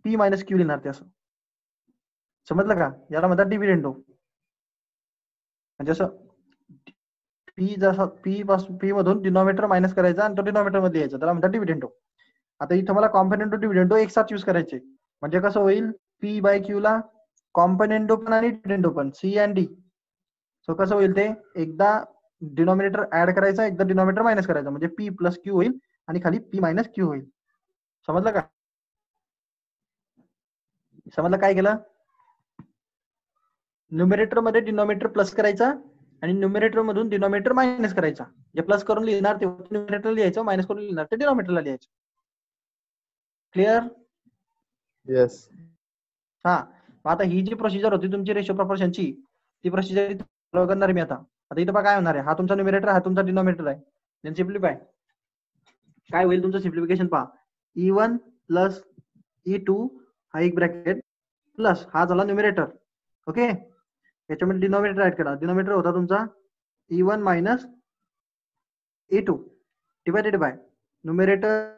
P minus Q लिहिणार ते असं. समजलं का? याला म्हणतात डिव्हिडंडो. म्हणजे असं P जसं P मधून डिनॉमिनेटर मायनस करायचा आणि तो डिनॉमिनेटर मध्ये यायचा त्याला म्हणतात डिव्हिडंडो. आता इथं मला कॉम्पोनेंडो डिव्हिडंडो एक साथ यूज करायचे म्हणजे कसं होईल P बाय Q ला कॉम्पोनेंडो पण आणि डिव्हिडंडो पण C आणि D. सो कसं होईल ते एकदा डिनॉमिनेटर ऍड करायचा एकदा डिनॉमिनेटर मायनस करायचा म्हणजे P प्लस Q होईल आणि खाली P मायनस Q होईल. समजलं का? समजलं काय केलं? न्यूमरेटर मध्ये डिनॉमिनेटर प्लस करायचा आणि न्यूमरेटर मधून डिनॉमिनेटर मायनस करायचा. जे प्लस करून लिहिणार ते न्यूमरेटर लिहायचं मायनस करून लिहिणार ते डिनॉमिनेटरला लिहायचं. क्लिअर? येस. हा, मग आता ही जी प्रोसिजर होती तुमची रेशो प्रॉपर्शनची, ती प्रोसिजर फॉलो करणार मी आता. आता इथं काय होणार आहे, हा तुमचा न्यूमरेटर हा तुमचा डिनॉमिनेटर आहे. देन सिम्प्लिफाय, काय होईल तुमचं सिम्प्लिफिकेशन पहा. E1 प्लस E2 हा एक ब्रॅकेट प्लस हा झाला न्यूमरेटर. ओके, याच्यामध्ये डिनॉमिनेटर ऍड करा. डिनॉमिनेटर होता तुमचा E1 minus E2 divided by numerator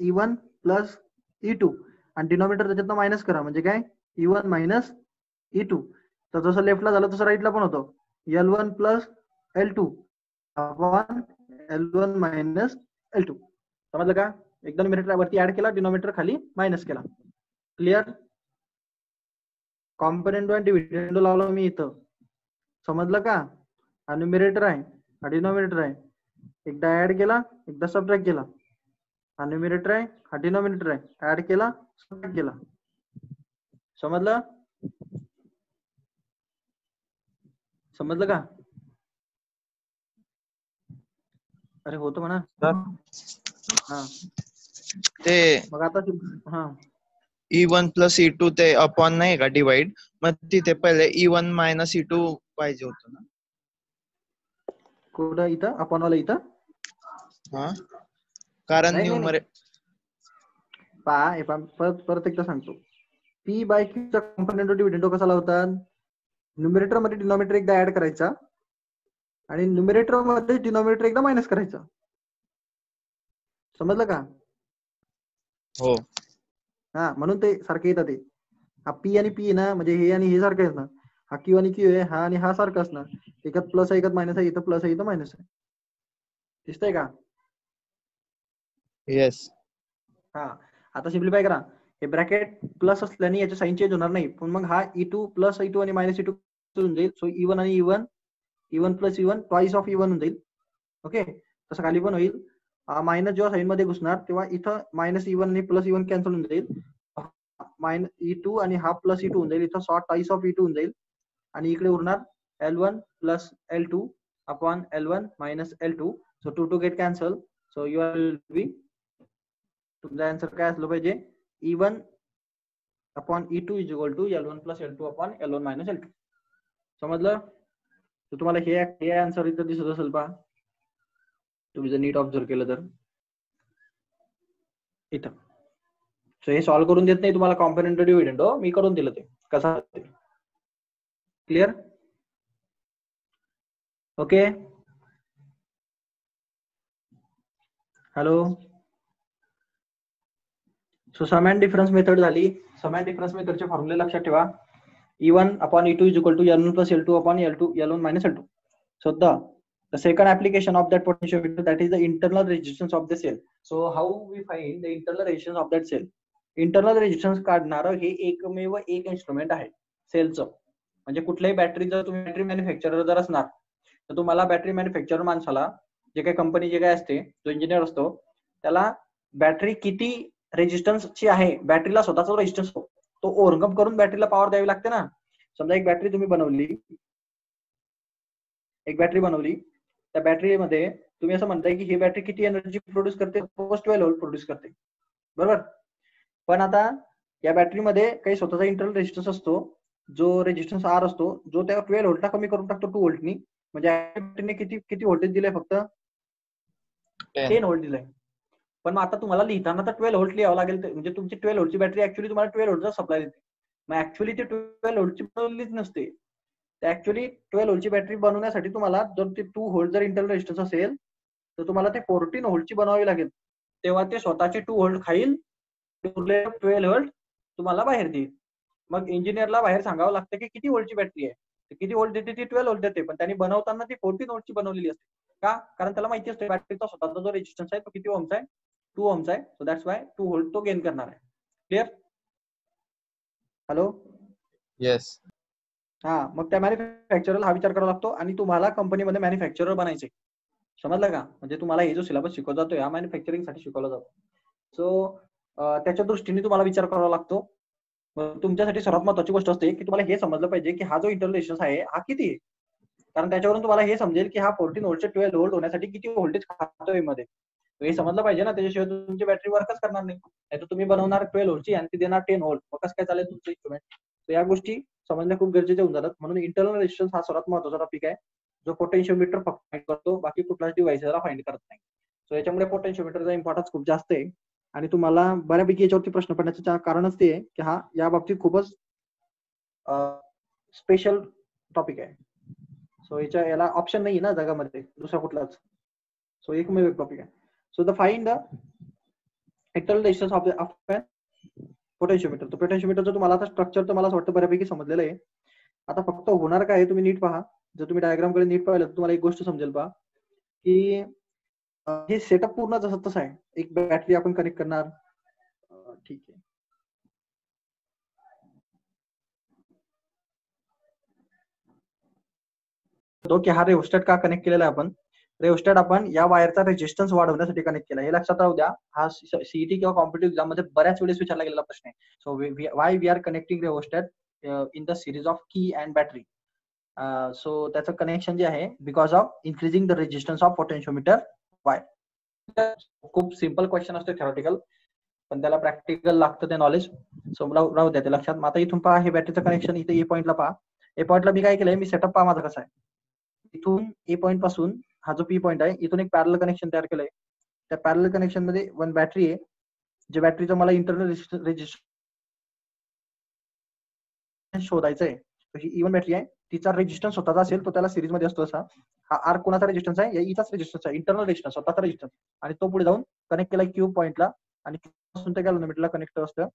E1 plus E2 आणि डिनॉमिनेटर त्याच्यातनं मायनस करा, म्हणजे काय E1 मायनस E2. तर जसं लेफ्टला झालं तसं राईटला पण होतं. L1 plus L2 upon L1 minus L2. समजलं का? एकदा न्यूमरेटर वरती ऍड केला, डिनॉमिनेटर खाली मायनस केला. क्लिअर? कॉम्पोनेंटो आणि डिव्हिडंडो लावला मी इथं. समजलं का? हा न्यूमरेटर आहे, हा डिनॉमिनेटर आहे. एकदा ऍड केला, एकदा सबट्रॅक्ट केला. हा न्यूमरेटर आहे, हा डिनॉमिनेटर आहे. ऍड केला, सबट्रॅक्ट केला. समजलं? समजलं का? अरे होतं म्हणा. हा, ते मग आता हा E1 प्लस E2 ते अपॉन नाही का डिवाइड, मग तिथे पहिले E1 मायनस E2 पाहिजे होतं ना. कुठं इथं आपण वाला इथं हा, कारण नाही. परत एकदा सांगतो. P बाय Q चा कॉम्पोनेंट डिव्हिडंडो कसा लावतात? न्यूमरेटर मध्ये डिनॉमिनेटर एकदा ऍड करायचा आणि न्यूमरेटर मध्ये डिनॉमिनेटर एकदा मायनस करायचा. समजलं का? हो. हा, म्हणून ते सारखे येतात. ते हा P आणि P ना, म्हणजे हे आणि हे सारखे आहेत ना. हा Q आणि Q आहे, हा आणि हा सारखा असणार. एकात प्लस आहे, एकात मायनस आहे. इथं प्लस आहे, इथं मायनस आहे. दिसतंय का? येस. हा, आता सिम्प्लिफाय करा. हे ब्रॅकेट प्लस असल्याने याचे साइन चेंज होणार नाही, पण मग हा E2 प्लस E2 आणि मायनस E2 होऊन जाईल. सो E1 आणि E1 plus E1 twice of E1 होऊन जाईल. ओके, तसं खाली पण होईल. मायनस जेव्हा साइन मध्ये घुसणार तेव्हा इथं मायनस E1 आणि प्लस E1 कॅन्सल होऊन जाईल. मायनस E2 आणि हा प्लस E2 होऊन जाईल. इथं ट्वाइस ऑफ E2 होऊन जाईल आणि इकडे उरणार L1 plus L2 upon L1 minus L2. So 2 two get cancel. So you will be, तुमचा आन्सर काय असलं पाहिजे? E1 upon E2 is equal to L1 plus L2 upon L1 minus L2. समजलं? तर तुम्हाला हे आन्सर इथं दिसत असेल पहा, तुम्ही जर नीट ऑब्झर्व केलं तर इथं. सो हे सॉल्व्ह करून देत नाही तुम्हाला कॉम्पोनेंट डिव्हिडंडो, मी करून दिलं ते कसा. Clear? Okay, hello. So sum and difference method झाली. सम अँड डिफरन्स मेथडचे फॉर्म्युले लक्षात ठेवा. E1 upon E2 is equal to L1 plus L2 upon L1 minus L2. So the second application of that potentiometer, that is the internal resistance of the cell. So how we find the internal resistance of that cell? Internal resistance काढणारं हे एकमेव एक instrument आहे सेलचं. म्हणजे कुठल्याही battery, जर तुम्ही battery manufacturer जर असणार तर तुम्हाला बॅटरी मॅन्युफॅक्चरर माणसाला, जे काही कंपनी जे काय असते, जो इंजिनियर असतो, त्याला बॅटरी किती रेजिस्टन्सची आहे, बॅटरीला स्वतःचा रेजिस्टन्स तो ओव्हरकम करून बॅटरीला पॉवर द्यावी लागते ना. समजा एक बॅटरी तुम्ही बनवली, त्या बॅटरीमध्ये तुम्ही असं म्हणताय की ही बॅटरी किती एनर्जी प्रोड्यूस करते? 12 व्होल्ट प्रोड्यूस करते, बरोबर. पण आता या बॅटरीमध्ये काही स्वतःचा इंटरनल रेजिस्टन्स असतो, जो रेजिस्टन्स R असतो, जो त्या 12 व्होल्टला कमी करून टाकतो 2 व्होल्टनी. म्हणजे बॅटरीने किती व्होल्टेज दिलंय? फक्त 10 व्होल्ट दिलंय. पण मग आता तुम्हाला लिहिताना तर 12 व्होल्ट लिहावं लागेल, म्हणजे तुमची 12 व्होल्टची बॅटरी ऍक्च्युअली तुम्हाला 12 व्होल्टचा सप्लाय देते. मग ऍक्च्युअली ती 12 व्होल्टची बनवलीच नसते. ऍक्च्युअली 12 व्होल्टची बॅटरी बनवण्यासाठी तुम्हाला जर ते 2 व्होल्ट जर इंटरनल रेजिस्टन्स असेल तर तुम्हाला ते 14 व्होल्टची बनवावी लागेल. तेव्हा ते स्वतःचे 2 व्होल्ट खाईल, 12 व्होल्ट तुम्हाला बाहेर देईल. मग इंजिनियरला बाहेर सांगावं लागतं की किती व्होल्टची बॅटरी आहे, किती व्होल्ट देते? ती 12 व्होल्ट देते, पण त्यांनी बनवताना ती 14 व्होल्टची बनवलेली असते. का? कारण त्याला माहिती असते बॅटरीचा स्वतःचा जो रेजिस्टन्स आहे तो किती ओम्स आहे? 2 ओम्स आहे. सो दॅट्स वाय 2 व्होल्ट तो गेन करणार आहे. क्लिअर? हॅलो. येस. हा, मग त्या मॅन्युफॅक्चररला हा विचार करावा लागतो आणि तुम्हाला कंपनीमध्ये मॅन्युफॅक्चरर बनायचे. समजलं का? म्हणजे तुम्हाला हे जो सिलेबस शिकवला जातो या मॅन्युफॅक्चरिंग साठी शिकवला जातो. सो त्याच्या दृष्टीने तुम्हाला विचार करावा लागतो. तुमच्यासाठी सर्वात महत्त्वाची गोष्ट असते की तुम्हाला हे समजलं पाहिजे की हा जो इंटरनल रेजिस्टन्स आहे हा किती आहे. कारण त्याच्यावरून तुम्हाला हे समजेल की हा 14 व्होल्टचे 12 व्होल्ट होण्यासाठी किती व्होल्टेज खातोय मध्ये. हे समजलं पाहिजे ना, त्याच्याशिवाय तुमची बॅटरी वर्कच करणार नाही. नाहीतर तुम्ही बनवणार 12 व्होल्टची आणि ती देणार 10 व्होल्ट, मग कसं काय चालेल तुमचं इन्स्ट्रुमेंट. तर या गोष्टी समजणं खूप गरजेचे होऊन जातात. म्हणून इंटरनल रेजिस्टन्स हा सर्वात महत्त्वाचा टॉपिक आहे, जो पोटेन्शियोमीटर फक्त फाइंड करतो, बाकी कुठलाच डिव्हाइस याला फाइंड करत नाही. सो याच्यामुळे पोटेन्शियोमीटरचा इम्पॉर्टन्स खूप जास्त आहे आणि तुम्हाला बऱ्यापैकी याच्यावरती प्रश्न पडण्याचं कारणच ते आहे की हा या बाबतीत खूपच स्पेशल टॉपिक आहे. सो याला ऑप्शन नाही ना जगामध्ये दुसरा कुठलाच. सो एकमेव एक टॉपिक आहे. So the find the internal resistance of potentiometer. तर पोटेन्शियोमीटरचं तुम्हाला आता स्ट्रक्चर तर मला असं वाटतं बऱ्यापैकी समजलेलं आहे. आता फक्त होणार काय आहे तुम्ही नीट पहा. जर तुम्ही डायग्राम कडे नीट पाहिलं तर तुम्हाला एक गोष्ट समजेल पहा की हे सेटअप पूर्ण जसं तसं आहे. एक बॅटरी आपण कनेक्ट करणार, ठीक आहे. तो की हा रेओस्टॅट का कनेक्ट केलेला आहे आपण. रेओस्टॅट आपण या वायरचा रेजिस्टन्स वाढवण्यासाठी कनेक्ट केला. हे लक्षात राहू द्या. हा सीईटी किंवा कॉम्पिटिटिव्ह एक्झाम मध्ये बऱ्याच वेळेस विचारला गेलेला प्रश्न आहे. So why we are connecting rheostat in the series of key and battery. So त्याचं कनेक्शन जे आहे because of increasing the resistance of potentiometer wire. खूप सिम्पल क्वेश्चन असतो थेरॉटिकल, पण त्याला प्रॅक्टिकल लागतं ते नॉलेज. सो राहू द्या ते लक्षात. आता इथून पहा हे बॅटरीचं कनेक्शन इथे ए पॉईंटला पहा. ए पॉईंटला मी काय केलंय, मी सेटअप पहा माझा कसा आहे. इथून ए पॉईंट पासून हा जो पी पॉईंट आहे इथून एक पॅरल कनेक्शन तयार केलंय. त्या पॅरल कनेक्शन मध्ये वन बॅटरी आहे, जे बॅटरीचं मला इंटरनल रेजिस्टन्स शोधायचं आहे. ही इवन बॅटरी आहे, तिचा रेजिस्टन्स स्वतःचा असेल तो त्याला सिरीज मध्ये असतो असा. हा आर कोणाचा रेजिस्टन्स आहे, या इचाच रेजिस्टन्स आहे, इंटरनल रेजिस्टन्स स्वतःचा रेजिस्टन्स. आणि तो पुढे जाऊन कनेक्ट केला क्यू पॉईंटला आणि पासून त्या गॅल्व्हनोमीटरला कनेक्ट असतं.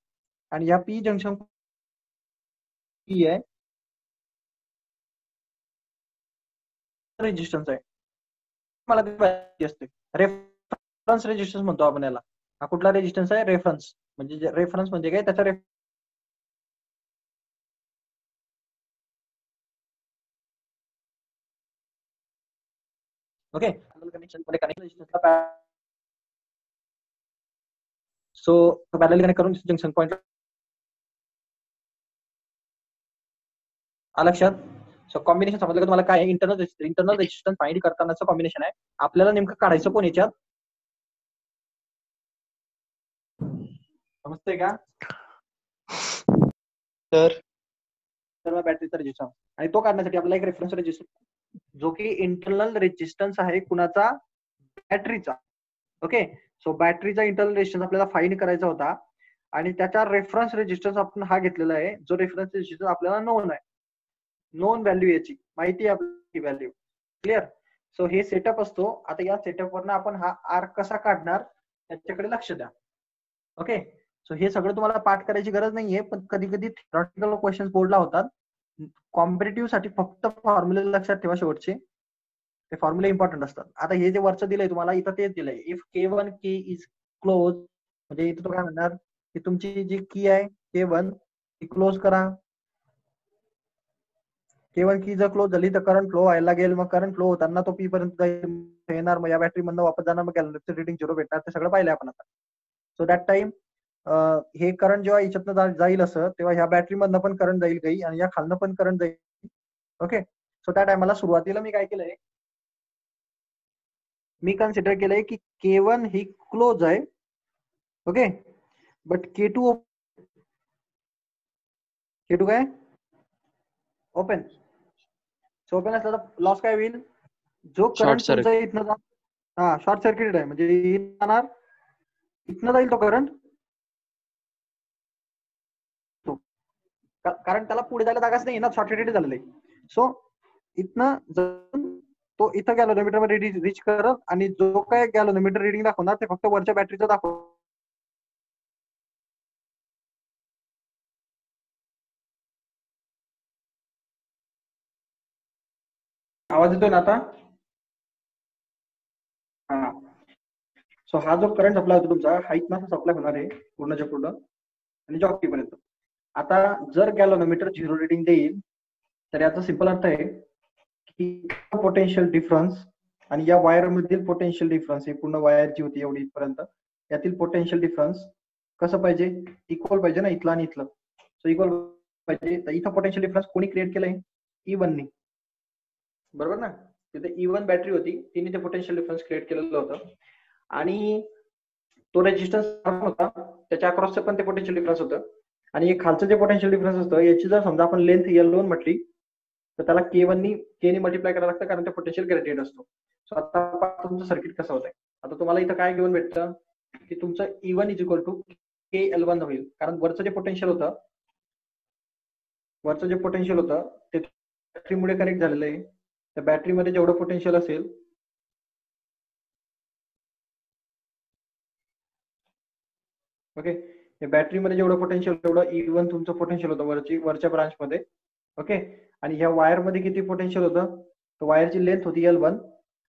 आणि या पी जंक्शन पी आहे रेजिस्टन्स आहे, मला ते माहिती असते. रेफरन्स रेजिस्टन्स म्हणतो आपण याला. हा कुठला रेजिस्टन्स आहे, रेफरन्स. म्हणजे रेफरन्स म्हणजे काय, त्याचा ओके कनेक्शन मध्ये कनेक्शन. सो पॅरलली कनेक्ट करून जंक्शन पॉईंट लक्षात. सो कॉम्बिनेशन समजलं का तुम्हाला काय आहे. इंटरनल रेजिस्टन्स फाइंड करतानाचं कॉम्बिनेशन आहे. आपल्याला नेमकं काढायचं कोण याच्यात, समजतंय का तर बॅटरीचा रेजिस्टन्स. आणि तो काढण्यासाठी आपल्याला एक रेफरन्स रेजिस्टन्स जो की इंटरनल रेजिस्टन्स आहे कुणाचा, बॅटरीचा. ओके. सो बॅटरीचा इंटरनल रेजिस्टन्स आपल्याला फाइंड करायचा होता आणि त्याचा रेफरन्स रेजिस्टन्स आपण हा घेतलेला आहे, जो रेफरन्स रेजिस्टन्स आपल्याला नोन आहे. नोन व्हॅल्यू याची माहिती आहे आपली व्हॅल्यू. क्लिअर. सो हे सेटअप असतो. आता या सेटअप वरनं आपण हा आर कसा काढणार त्याच्याकडे लक्ष द्या. ओके. सो हे सगळं तुम्हाला पाठ करायची गरज नाहीये, पण कधी कधी थेरॉटिकल क्वेश्चन बोर्डला होतात. कॉम्पिटिटिव्ह साठी फक्त फॉर्म्युले लक्षात ठेवा शेवटचे, ते फॉर्म्युले इम्पॉर्टंट असतात. आता हे जे वरचं दिलंय तुम्हाला इथं तेच दिलंय. इफ K1 की इज क्लोज, म्हणजे इथं तो काय म्हणणार की तुमची जी की आहे K1 ती क्लोज करा. K1 की जर क्लोज झाली तर करंट फ्लो व्हायला लागेल. मग करंट फ्लो होताना तो पी पर्यंत येणार, मग या बॅटरी मधनं वापस जाणार, मग गॅलरीचं रिडिंग 0 भेटणार. ते सगळं पाहिलंय आपण आता. सो दॅट टाइम हे करंट जेव्हा याच्यातनं जाईल असं, तेव्हा ह्या बॅटरी मधनं पण करंट जाईल काही आणि या खालनं पण करंट जाईल. ओके. सो त्या टायमाला सुरुवातीला मी काय केलंय, मी कन्सिडर केलंय की K1 ही क्लोज आहे. ओके. बट K2 काय ओपन. सो ओपन असला तर लॉस काय होईल, जो करंट तुमचा इथनं हा शॉर्ट सर्किटेड आहे, म्हणजे जाणार इथनं जाईल तो करंट, कारण त्याला पुढे जायला जागाच नाही ना, शॉर्ट सर्किटेड झालेलं आहे. सो इथनं तो इथं गॅल्व्हनोमीटर मध्ये रीच करत आणि जो काय गॅल्व्हनोमीटर रिडिंग दाखवणार ते फक्त वरच्या बॅटरीचं दाखव. आवाज येतोय ना आता. हा. सो हा जो करंट सप्लाय होतो तुमचा, हा इथनं सप्लाय होणार आहे पूर्णच्या पूर्ण आणि जॉकी पर्यंत. आता जर गॅल्व्हनोमीटर 0 रिडिंग देईल तर याचा सिंपल अर्थ आहे की पोटेन्शियल डिफरन्स आणि या वायर मधील पोटेन्शियल डिफरन्स, ही पूर्ण वायर जी होती एवढी इथपर्यंत, यातील पोटेन्शियल डिफरन्स कसं पाहिजे, इक्वल पाहिजे ना, इथला आणि इथलं. सो इक्वल पाहिजे. तर इथं पोटेन्शियल डिफरन्स कोणी क्रिएट केलंय, E1 नी, बरोबर ना. तिथे E1 बॅटरी होती, तिने ते पोटेन्शियल डिफरन्स क्रिएट केलेलं होतं. आणि तो रेजिस्टन्स होता त्याच्या अक्रॉसचं पण ते पोटेन्शियल डिफरन्स होतं. आणि खालचं जे पोटेन्शियल डिफरन्स असतं याची जर समजा आपण लेंथ L1 म्हटली तर त्याला के ने मल्टिप्लाय करायला लागतं कारण ते पोटेन्शियल ग्रेडियंट असतो. सो आता तुमचं सर्किट कसं होतंय, आता तुम्हाला इथं काय घेऊन भेटतं की तुमचं E1 is equal to KL1 होईल, कारण वरचं जे पोटेन्शियल होतं ते बॅटरीमुळे कनेक्ट झालेलं आहे. त्या बॅटरीमध्ये जेवढं पोटेन्शियल असेल ओके, या बॅटरीमध्ये जेवढं पोटेन्शियल तेवढं E1 तुमचं पोटेन्शियल होतं वरच्या ब्रांचमध्ये. ओके, आणि ह्या वायर मध्ये किती पोटेन्शियल होतं, तर वायरची लेंथ होती L1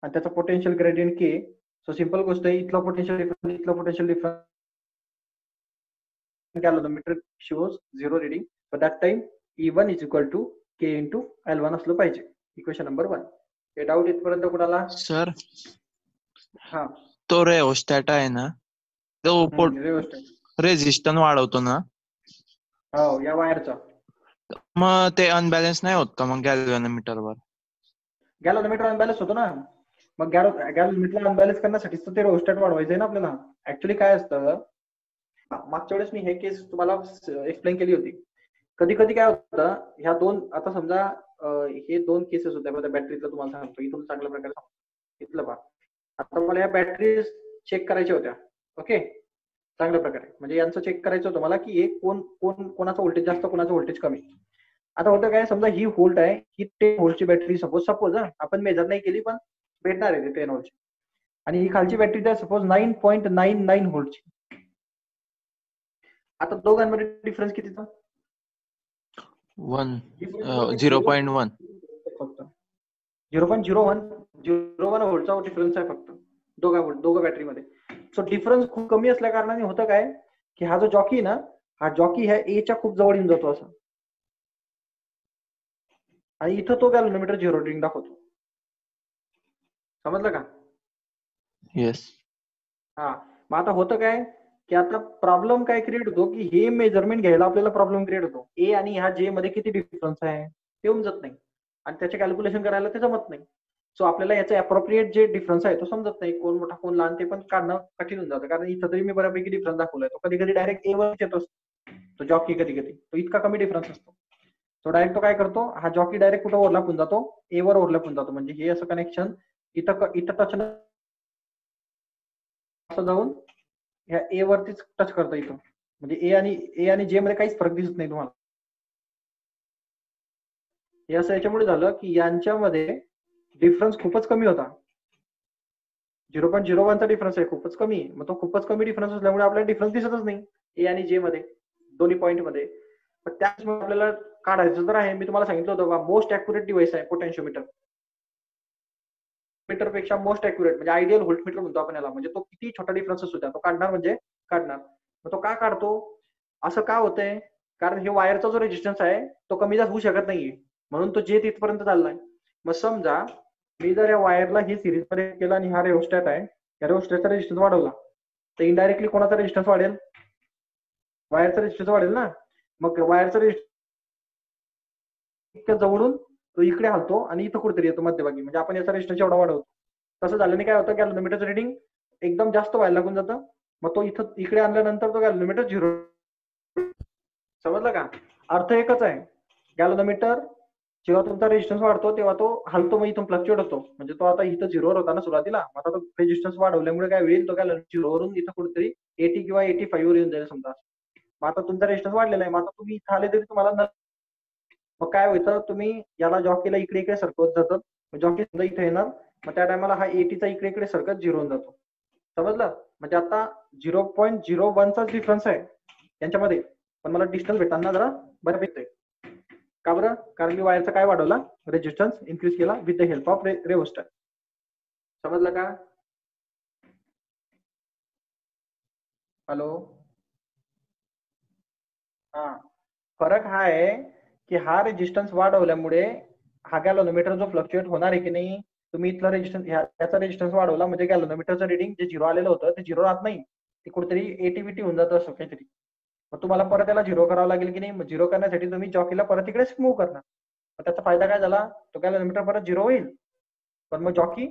आणि त्याचा potential gradient K. So simple गोष्ट आहे, इथला potential difference galvanometer shows 0 reading, but that time E1 is equal to K into L1 असलं पाहिजे. Equation number 1. हे डाऊट इथपर्यंत कुणाला? सर हा, तो रेओस्टॅट आहे ना, तो रेजिस्टन्स वाढवतो ना, हो या वायरचा. मग ते अनबॅलन्स नाही होत का मग गॅल्व्हॅनोमीटर वर? गॅलोमीटर अनबॅलन्स होतो ना, मग गॅलोमीटर अनबॅलन्स करण्यासाठी ते रेओस्टॅट वाढवायचं आहे ना आपल्याला. ऍक्च्युली काय असतं, मागच्या वेळेस मी हे केस तुम्हाला एक्सप्लेन केली होती. कधी कधी काय होतं, ह्या दोन, आता समजा हे दोन केसेस होत्या बॅटरीतलं, तुम्हाला सांगतो इथून चांगल्या प्रकारे सांगतो. इथलं पहा, आता मला या बॅटरी चेक करायच्या होत्या. ओके, चांगल्या प्रकारे म्हणजे यांचं चेक करायचं होतं मला की एक कोणाचं व्होल्टेज जास्त कोणाचं व्होल्टेज कमी. आता होतं काय, समजा ही व्होल्ट आहे, ही 10 व्होल्टची बॅटरी सपोज आपण मेजर नाही केली पण भेटणार आहे ते 10 व्होल्टची, आणि ही खालची बॅटरी आहे सपोज 9.99 व्होल्टची. आता दोघांमध्ये डिफरन्स कितीचा? 0.1 फक्त 0.01 व्होल्टचा डिफरन्स आहे फक्त दोघं बॅटरीमध्ये. सो डिफरन्स खूप कमी असल्या कारणाने होतं काय की हा जो जॉकी ना, हा जॉकी ह्या एच्या खूप जवळ येऊन जातो असं, आणि इथं तो गॅलोमीटर 0 रीडिंग दाखवतो. समजलं का? येस. हा, मग आता होतं काय की आता प्रॉब्लेम काय क्रिएट होतो की हे मेजरमेंट घ्यायला आपल्याला प्रॉब्लेम क्रिएट होतो. ए आणि ह्या जे मध्ये किती डिफरन्स आहे ते होऊन जात नाही, आणि त्याचे कॅल्क्युलेशन करायला ते जमत नाही. सो आपल्याला याचा अप्रोप्रिएट जे डिफरन्स आहे तो समजत नाही, कोण मोठा कोण लहान ते पण काढणं कठीण होऊन जातं. कारण इथं तरी मी बऱ्यापैकी डिफरन्स दाखवलाय, तो कधी कधी डायरेक्ट ए वर येतो तो जॉकी, कधी कधी तो इतका कमी डिफरन्स असतो. तो डायरेक्ट तो काय करतो, हा जॉकी डायरेक्ट कुठं ओव्हरलॅप होऊन जातो, ए वर ओव्हरलॅप होऊन जातो. म्हणजे हे असं कनेक्शन इथं टच असं जाऊन ह्या ए वरतीच टच करतं इथं. म्हणजे ए आणि जे मध्ये काहीच फरक दिसत नाही तुम्हाला. हे असं याच्यामुळे झालं की यांच्यामध्ये डिफरन्स खूपच कमी होता. 0.01 चा डिफरन्स आहे, खूपच कमी. मग तो खूपच कमी डिफरन्स असल्यामुळे आपल्याला डिफरन्स दिसतच नाही ए आणि जे मध्ये, दोन्ही पॉईंट मध्ये. पण त्याचमुळे आपल्याला काढायचं तर आहे. मी तुम्हाला सांगितलं होतं बा, मोस्ट अॅक्युरेट डिव्हाइस आहे पोटेन्शियोमीटर. मीटर पेक्षा मोस्ट अॅक्युरेट म्हणजे आयडियल व्होल्टमीटर म्हणतो आपण याला. म्हणजे तो किती छोटा डिफरन्स असू द्या तो काढणार म्हणजे काढणार. मग तो का काढतो, असं का होतंय, कारण हे वायरचा जो रेजिस्टन्स आहे तो कमी जास्त होऊ शकत नाहीये, म्हणून तो जे तिथपर्यंत चाललाय. मग समजा मी जर या वायरला ही सिरीज मध्ये केला आणि हा रेओस्टॅट आहे, या रेओस्टॅटचा रेजिस्टन्स वाढवला तर इनडायरेक्टली कोणाचा रेजिस्टन्स वाढेल, वायरचा रेजिस्टन्स वाढेल ना. मग वायरचा रेजिस्टन्स इतक्या जवळून तो इकडे हलतो आणि इथं कुठेतरी येतो मध्यभागी, म्हणजे आपण याचा रेजिस्टन्स एवढा वाढवतो. तसं झाल्याने काय होतं, गॅलोमीटरचं रिडिंग एकदम जास्त व्हायला लागून जातं. मग तो इकडे आणल्यानंतर तो गॅलोमीटर 0. समजलं का? अर्थ एकच आहे, गॅलोमीटर जेव्हा तुमचा रेजिस्टन्स वाढतो तेव्हा तो हलतो, मग इथून फ्लक्च्युएट होतो. म्हणजे तो आता इथं 0 वर होता ना सुरुवातीला, आता तो रेजिस्टन्स वाढवल्यामुळे काय होईल, तो गॅलोमीटर 0 वरून इथं कुठेतरी 80 किंवा 85 वर येऊन जाईल समजा. मग आता तुमचा रेजिस्टन्स वाढलेला आहे, मग आता तुम्ही इथं आले तरी तुम्हाला मग काय होतं, तुम्ही याला जॉकीला इकडे इकडे सरकवत जातात. जॉकी सुद्धा इथे येणार, मग त्या टायमाला हा 80चा इकडे इकडे सरकत 0 होऊन जातो. समजलं? म्हणजे आता 0.01 चा डिफरन्स आहे यांच्यामध्ये, पण मला डिस्टन्स भेटताना जरा बऱ्यापैकी. का बरं? कारण मी वायरचा काय वाढवला, रेजिस्टन्स इन्क्रीज केला विथ द हेल्प ऑफ रेओस्टॅट. समजलं का? हॅलो, हा, फरक हा आहे की हा रेजिस्टन्स वाढवल्यामुळे हा गॅलोमीटर जो फ्लक्च्युएट होणार आहे की नाही, तुम्ही इथला रेजिस्टन्स याचा रेजिस्टन्स वाढवला म्हणजे गॅलोमीटरचं रिडिंग जे 0 आलेलं होतं ते 0 राहत नाही, ते कुठेतरी 80 होऊन जातं असं काहीतरी. मग तुम्हाला परत त्याला 0 करावं लागेल की नाही. मग 0 करण्यासाठी तुम्ही जॉकीला परत इकडे मूव्ह करणार. मग त्याचा फायदा काय झाला, तो गॅलोमीटर परत 0 होईल, पण मग जॉकी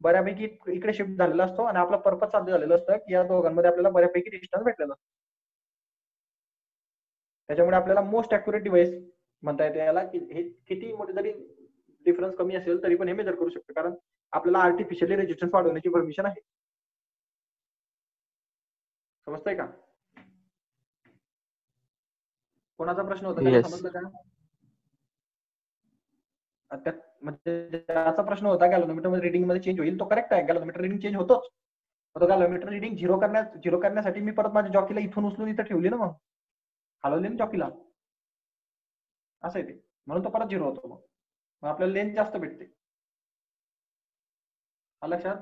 बऱ्यापैकी इकडे शिफ्ट झालेला असतो आणि आपला पर्पज साध्य झालेलं असतं की या दोघांमध्ये आपल्याला बऱ्यापैकी डिस्टन्स भेटलेला असतो. त्याच्यामुळे आपल्याला मोस्ट अॅक्युरेट डिव्हाइस म्हणता येते याला, की हे किती मोठे जरी डिफरन्स कमी असेल तरी पण हे मेजर करू शकतो, कारण आपल्याला आर्टिफिशियली रेजिस्टन्स वाढवण्याची परमिशन आहे. समजतंय का? कोणाचा प्रश्न होता त्याला Yes. समजलं का? म्हणजे त्याचा प्रश्न होता गॅलोमीटर मध्ये रिडिंग मध्ये चेंज होईल, तो करेक्ट आहे. गॅलोमीटर रिडिंग चेंज होतोच. तो गॅलोमीटर रिडिंग झिरो करण्यासाठी मी परत माझ्या जॉकीला इथून उचलून इथं ठेवली ना, मग हलवली ना जॉकीला, असं आहे ते. म्हणून तो परत झिरो होतो. मग आपल्याला लेंथ जास्त भेटते. आलं लक्षात?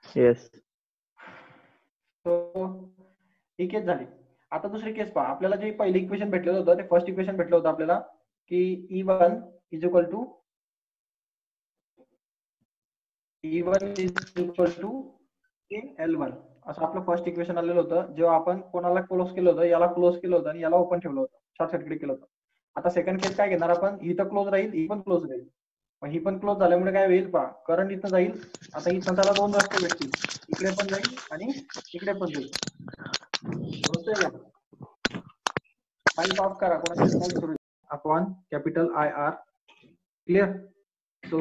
Yes. ही केस झाली. आता दुसरी केस पहा. आपल्याला जे पहिलं इक्वेशन भेटलेलं होतं ते फर्स्ट इक्वेशन भेटलं होतं आपल्याला की E1 is equal to L1 असं आपलं फर्स्ट इक्वेशन आलेलं होतं, जेव्हा आपण कोणाला क्लोज केलं होतं, याला क्लोज केलं होतं आणि याला ओपन ठेवलं होतं, शॉर्ट सर्किट केलं होतं. आता सेकंड केस काय घेणार आपण, ही तर क्लोज राहील, ही पण क्लोज राहील. मग ही पण क्लोज झाल्यामुळे काय होईल पहा, करंट इथं जाईल. आता इथं त्याला दोन रस्ते भेटतील, इकडे पण जाईल आणि इकडे पण जाईल. समजतंय का? फाईल ऑफ करा, कोणाची फाईल सुरू upon capital IR. Clear? So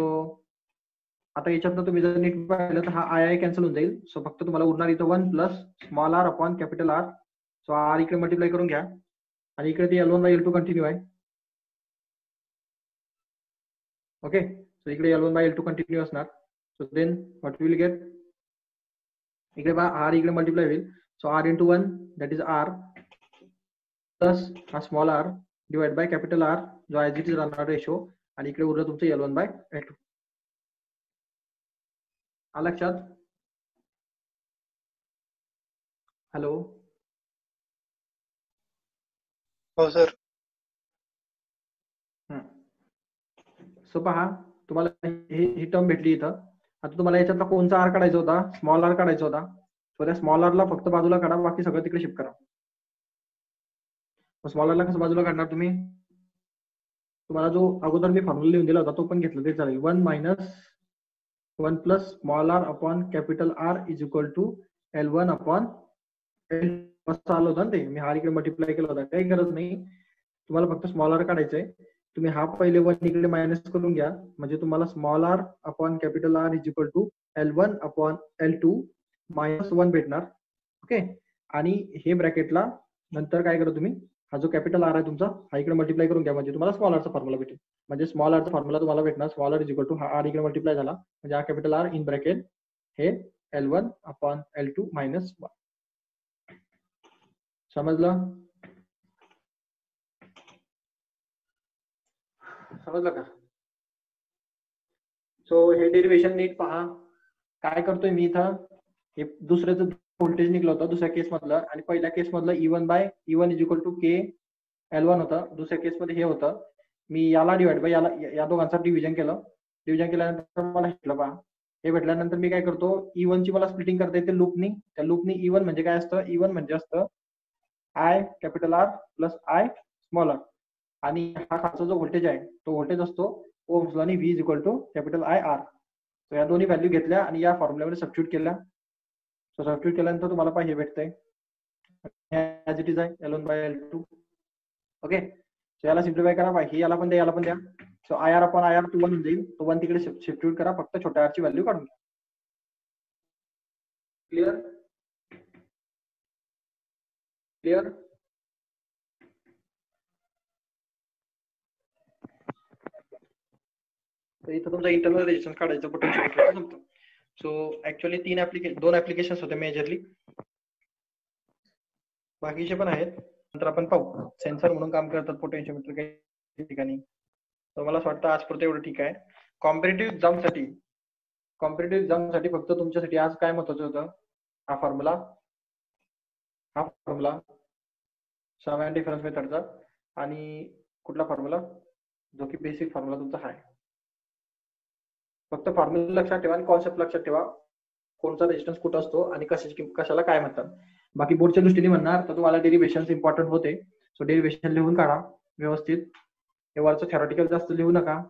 आता याच्यातनं तुम्ही जर नीट पाहिलं तर हा I कॅन्सल होऊन जाईल. सो फक्त तुम्हाला उरणार इथं 1 plus small r upon capital R. So R इकडे मल्टिप्लाय करून घ्या आणि इकडे ती L1 बाय L2 कंटिन्यू आहे. ओके, सो इकडे L1 बाय L2 कंटिन्यू असणार. So then what will get, इकडे पहा R इकडे मल्टिप्लाय होईल. So R into 1 that is R plus हा small r divide by capital R जो ॲज इट इज राहणार रेशो, आणि इकडे उरलं तुमचं L1 बाय L2. आलं लक्षात? हॅलो, हो सर. सो पहा तुम्हाला ही टर्म भेटली इथं. आता तुम्हाला याच्यातला कोणचा आर काढायचा होता, स्मॉल आर काढायचा होता. सो त्या स्मॉल आरला फक्त बाजूला काढा, बाकी सगळं तिकडे शिफ्ट करा. स्मॉल आरला कसं बाजूला काढणार तुम्ही, तुम्हाला जो अगोदर मी फॉर्म्युला लिहून दिला होता तो पण घेतला तरी चालेल. 1 minus 1 plus small r upon capital R is equal to L1 upon L2 असं आलं होतं ना ते. मी हा इकडे मल्टिप्लाय केला होता, काही गरज नाही. तुम्हाला फक्त स्मॉल आर काढायचंय. तुम्ही हा पहिले 1 इकडे मायनस करून घ्या, म्हणजे तुम्हाला small r upon capital R is equal to L1 upon L2 minus 1 भेटणार. ओके, आणि हे ब्रॅकेटला नंतर काय करा तुम्ही, हा जो कॅपिटल R आहे तुमचा हा इकडे मल्टिप्लाय करून घ्या, म्हणजे तुम्हाला स्मॉल आरचा फॉर्म्युला भेटेल. म्हणजे स्मॉल आरचा फॉर्म्युला तुम्हाला भेटणार, small r is equal to हा R इकडे मल्टिप्लाय झाला, म्हणजे हा कॅपिटल R इन ब्रॅकेट हे L1 अपॉन L2 मायनस 1. समजलं? समजलं का? सो हे डेरिव्हेशन नीट पहा. काय करतोय मी इथं, हे दुसऱ्याचं व्होल्टेज निघलं होतं दुसऱ्या केस मधलं, आणि पहिल्या केस मधलं E1 is equal to K L1 होतं. दुसऱ्या केस मध्ये हे होतं, मी याला डिवाइड बाय याला, या दोघांचं डिव्हिजन केलं. डिव्हिजन केल्यानंतर मला भेटलं पहा. हे भेटल्यानंतर मी काय करतो, E1 ची मला स्प्लिटिंग करता येते लूपनी. त्या लूपनी E1 म्हणजे काय असतं, E1 म्हणजे असतं I capital R plus I small r, आणि हा खालचा जो व्होल्टेज आहे तो व्होल्टेज असतो ओम्स लॉ आणि V is equal to capital IR. So या दोन्ही व्हॅल्यू घेतल्या आणि या फॉर्म्युल्यामध्ये सबस्टिट्यूट केल्या. सो सबस्टिट्यूट केल्यानंतर तुम्हाला पाहिजे भेटतंय ॲज इट इज आहे L1 by L2. Okay, so याला सिम्प्लिफाय करा, बाय याला पण द्या, याला पण द्या. सो IR अपॉन IR 1 होऊन जाईल. तो 1 तिकडे सबस्टिट्यूट करा, फक्त छोट्या r ची व्हॅल्यू काढून घ्या. क्लिअर? क्लिअर? तर इथं तुमचा इंटरनल रेजिस्टन्स काढायचं पोटेन्शियोमीटर संपतं. सो ऍक्च्युअली दोन ऍप्लिकेशन्स होते मेजरली, बाकीचे पण आहेत, नंतर आपण पाहू. सेन्सर म्हणून काम करतात पोटेन्शियोमीटर काही ठिकाणी. तर मला असं वाटतं आजपुरतं एवढं ठीक आहे. कॉम्पिटेटिव्ह एक्झामसाठी फक्त तुमच्यासाठी आज काय महत्वाचं होतं, हा फॉर्म्युला समान डिफरन्स मेथडचा, आणि कुठला फॉर्म्युला, जो की बेसिक फॉर्म्युला तुमचा आहे. फक्त फॉर्म्युला लक्षात ठेवा आणि कॉन्सेप्ट लक्षात ठेवा, कोणता रेजिस्टन्स कुठं असतो आणि कशाला काय म्हणतात. बाकी बोर्डच्या दृष्टीने म्हणणार तर तुम्हाला डेरिव्हेशन्स इम्पॉर्टंट होते. सो डेरिव्हेशन लिहून काढा व्यवस्थित. हे वरचं थेरॉटिकल जास्त लिहू नका,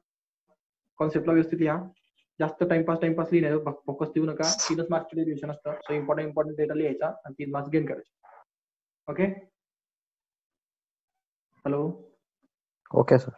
कॉन्सेप्टला व्यवस्थित लिहा. जास्त टाइमपास लिहिण्याचं फोकस देऊ नका. 3च मार्क्सचं डेरिव्हेशन असतं. सो इम्पॉर्टंट डेटा लिहायचा आणि 3 मार्क्स गेन करायचे. ओके. हॅलो. Okay sir.